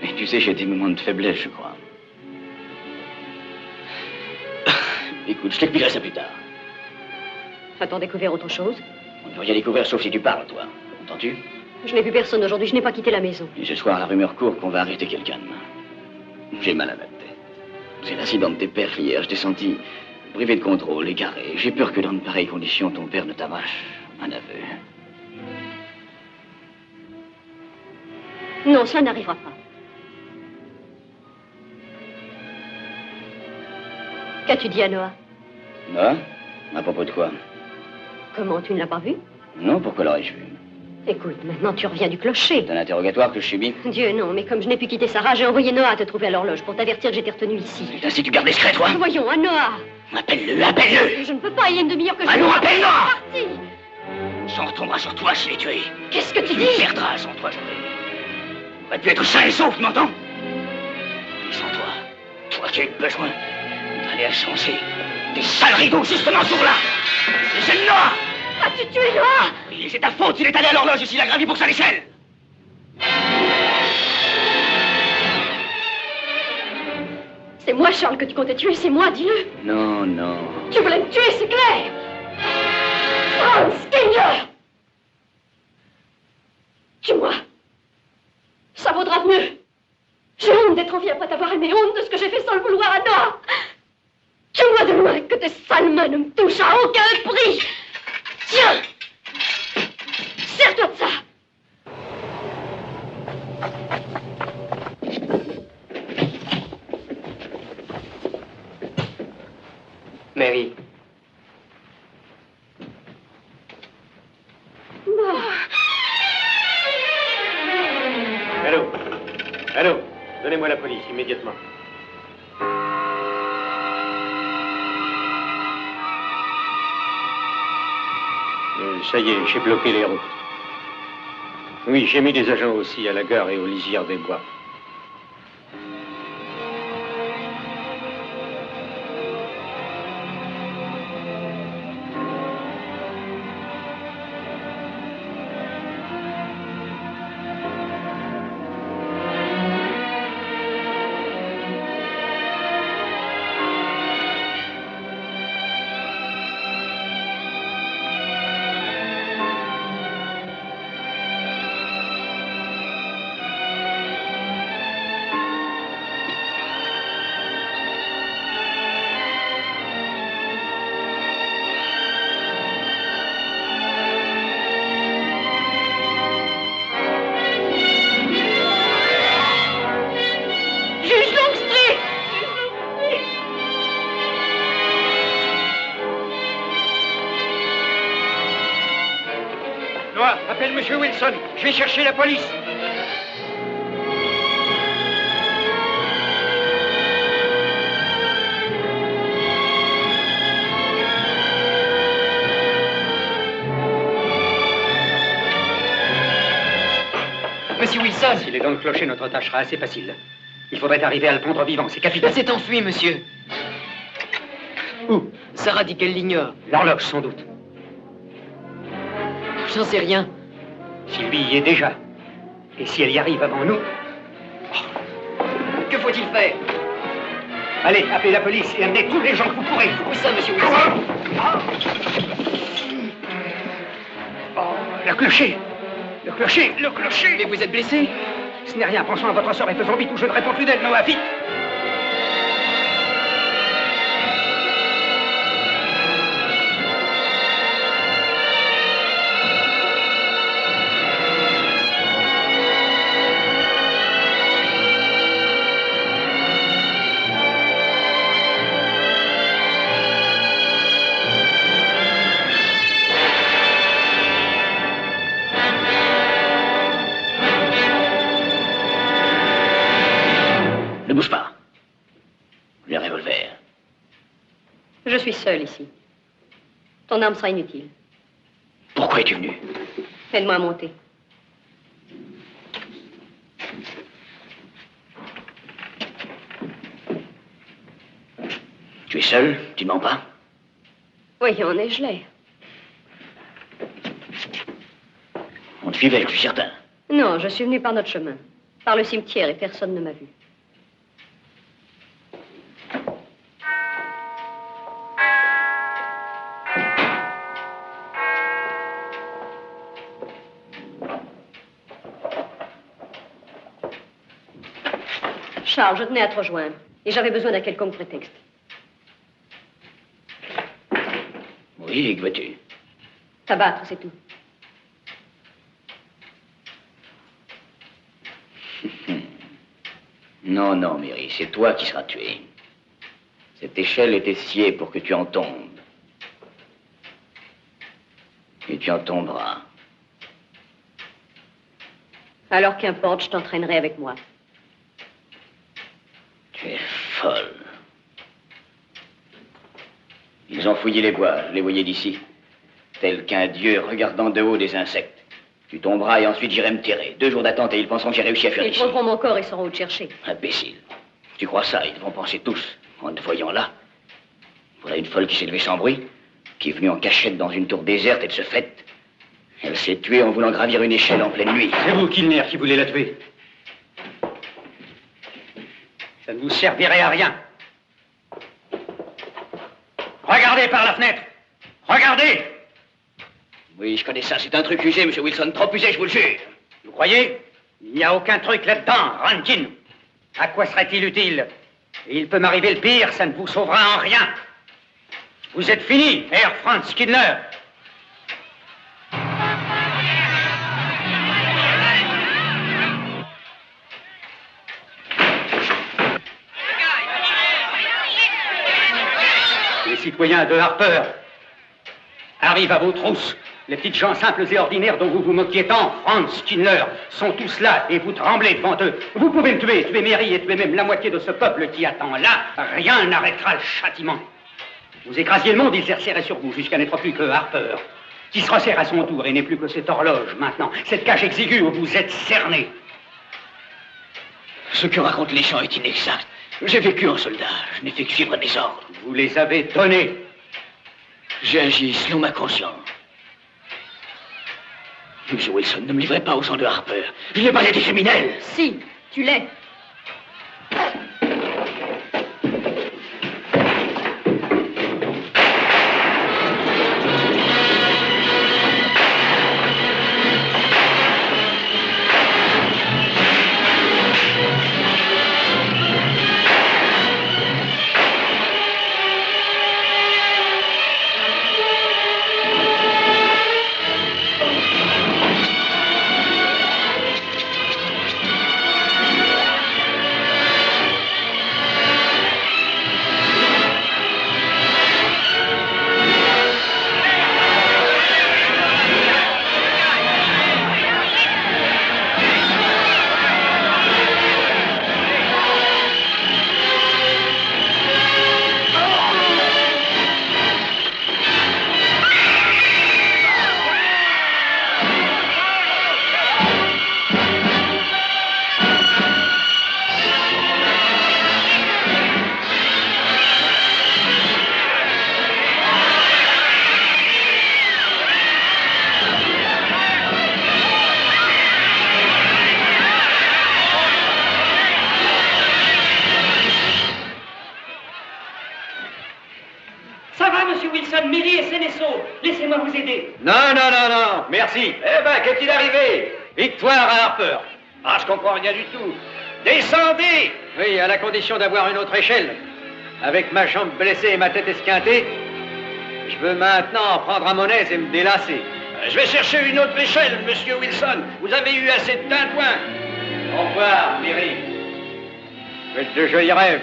Mais tu sais, j'ai des moments de faiblesse, je crois. Écoute, je t'expliquerai ça plus tard. A-t-on découvert autre chose? On ne peut rien découvrir sauf si tu parles, toi. Entends-tu? Je n'ai vu personne aujourd'hui, je n'ai pas quitté la maison. Et ce soir, la rumeur court qu'on va arrêter quelqu'un demain. J'ai mal à la tête. C'est l'accident de tes pères hier, je t'ai senti privé de contrôle, égaré. J'ai peur que dans de pareilles conditions, ton père ne t'arrache un aveu. Non, cela n'arrivera pas. Qu'as-tu dit à Noah? Noah? À propos de quoi? Comment, tu ne l'as pas vu? Non, pourquoi l'aurais-je vu? Écoute, maintenant tu reviens du clocher. C'est un interrogatoire que je subis? Dieu, non, mais comme je n'ai pu quitter Sarah, j'ai envoyé Noah te trouver à l'horloge pour t'avertir que j'étais retenu ici. C'est ainsi que tu gardes discret, toi? Voyons, à Noah! Appelle-le, appelle-le! Je ne peux pas, il y a une demi-heure que je... Allons, appelle-Noah! Parti! Son retombera sur toi, je l'ai tué. Qu'est-ce que tu dis? Tu perdras sans toi, j'aurais pu être sain et sauf, tu m'entends? Et sans toi, toi qui as eu besoin d'aller incenser des sales rideaux justement sur là! C'est Noah! As-tu tué Noah? Oui, c'est ta faute, il est allé à l'horloge et s'il a gravi pour sa l'échelle! C'est moi, Charles, que tu comptais tuer, c'est moi, dis-le! Non, non. Tu voulais me tuer, c'est clair! Franz Kinger! Tue-moi! Ça vaudra mieux! J'ai honte d'être en vie après t'avoir aimé, honte de ce que j'ai fait sans le vouloir à Noah! Tue-moi de loin, que tes sales mains ne me touchent à aucun prix! Tiens! Sers-toi de ça! Mary. Non. Allô, donnez-moi la police, immédiatement. Ça y est, j'ai bloqué les routes. Oui, j'ai mis des agents aussi à la gare et aux lisières des bois. Appelle Monsieur Wilson. Je vais chercher la police. Monsieur Wilson. S'il est dans le clocher, notre tâche sera assez facile. Il faudrait arriver à le prendre vivant, c'est capital. Elle s'est enfuie, monsieur. Où? Sarah dit qu'elle l'ignore. L'horloge, sans doute. J'en sais rien. Si lui y est déjà, et si elle y arrive avant nous... Que faut-il faire? Allez, appelez la police et amenez tous les gens que vous pourrez. Où ça, monsieur Wilson? Le clocher! Le clocher! Le clocher! Mais vous êtes blessé? Ce n'est rien, pensons à votre sort et faisons vite ou je ne réponds plus d'elle, Noah, vite! Ne bouge pas. Le revolver. Je suis seule ici. Ton arme sera inutile. Pourquoi es-tu venu? Aide-moi à monter. Tu es seul? Tu ne mens pas? Oui, en ai, je l'ai. On te suivait, je suis certain. Non, je suis venue par notre chemin. Par le cimetière et personne ne m'a vu. Charles, je tenais à te rejoindre. Et j'avais besoin d'un quelconque prétexte. Oui, que veux-tu? T'abattre, c'est tout. Non, non, Mary, c'est toi qui seras tuée. Cette échelle était sciée pour que tu en tombes. Et tu en tomberas. Alors qu'importe, je t'entraînerai avec moi. Tu es folle. Ils ont fouillé les bois, je les voyais d'ici. Tel qu'un dieu regardant de haut des insectes. Tu tomberas et ensuite j'irai me tirer. 2 jours d'attente et ils penseront que j'ai réussi à fuir Ils d'ici. prendront mon corps et sauront où te chercher. Imbécile. Tu crois ça? Ils vont penser tous, en te voyant là. Voilà une folle qui s'est levée sans bruit, qui est venue en cachette dans une tour déserte et de ce fait, elle s'est tuée en voulant gravir une échelle en pleine nuit. C'est vous, Kilner, qui voulez la tuer. Ça ne vous servirait à rien. Regardez par la fenêtre. Regardez. Oui, je connais ça. C'est un truc usé, monsieur Wilson. Trop usé, je vous le jure. Vous croyez? Il n'y a aucun truc là-dedans, Rankin. À quoi serait-il utile? Et il peut m'arriver le pire, ça ne vous sauvera en rien. Vous êtes fini, Herr Franz Kilner. Les citoyens de Harper arrivent à vos trousses. Les petites gens simples et ordinaires dont vous vous moquiez tant, Franz, Kindler, sont tous là et vous tremblez devant eux. Vous pouvez me tuer Mary et tuer même la moitié de ce peuple qui attend là. Rien n'arrêtera le châtiment. Vous écrasiez le monde, ils exerceraient sur vous jusqu'à n'être plus que Harper, qui se resserre à son tour et n'est plus que cette horloge maintenant, cette cage exiguë où vous êtes cerné. Ce que racontent les gens est inexact. J'ai vécu en soldat, je n'ai fait que suivre mes ordres. Vous les avez donnés. J'ai agi selon ma conscience. Monsieur Wilson, ne me livrez pas aux gens de Harper. Je n'ai pas été criminel. Si, tu l'es. Non, merci. Eh ben, qu'est-il arrivé? Victoire à Harper. Ah, je comprends rien du tout. Descendez! Oui, à la condition d'avoir une autre échelle. Avec ma jambe blessée et ma tête esquintée, je veux maintenant prendre à mon aise et me délasser. Je vais chercher une autre échelle, monsieur Wilson. Vous avez eu assez de tintouin. Au revoir, Mary. Faites de jolis rêves.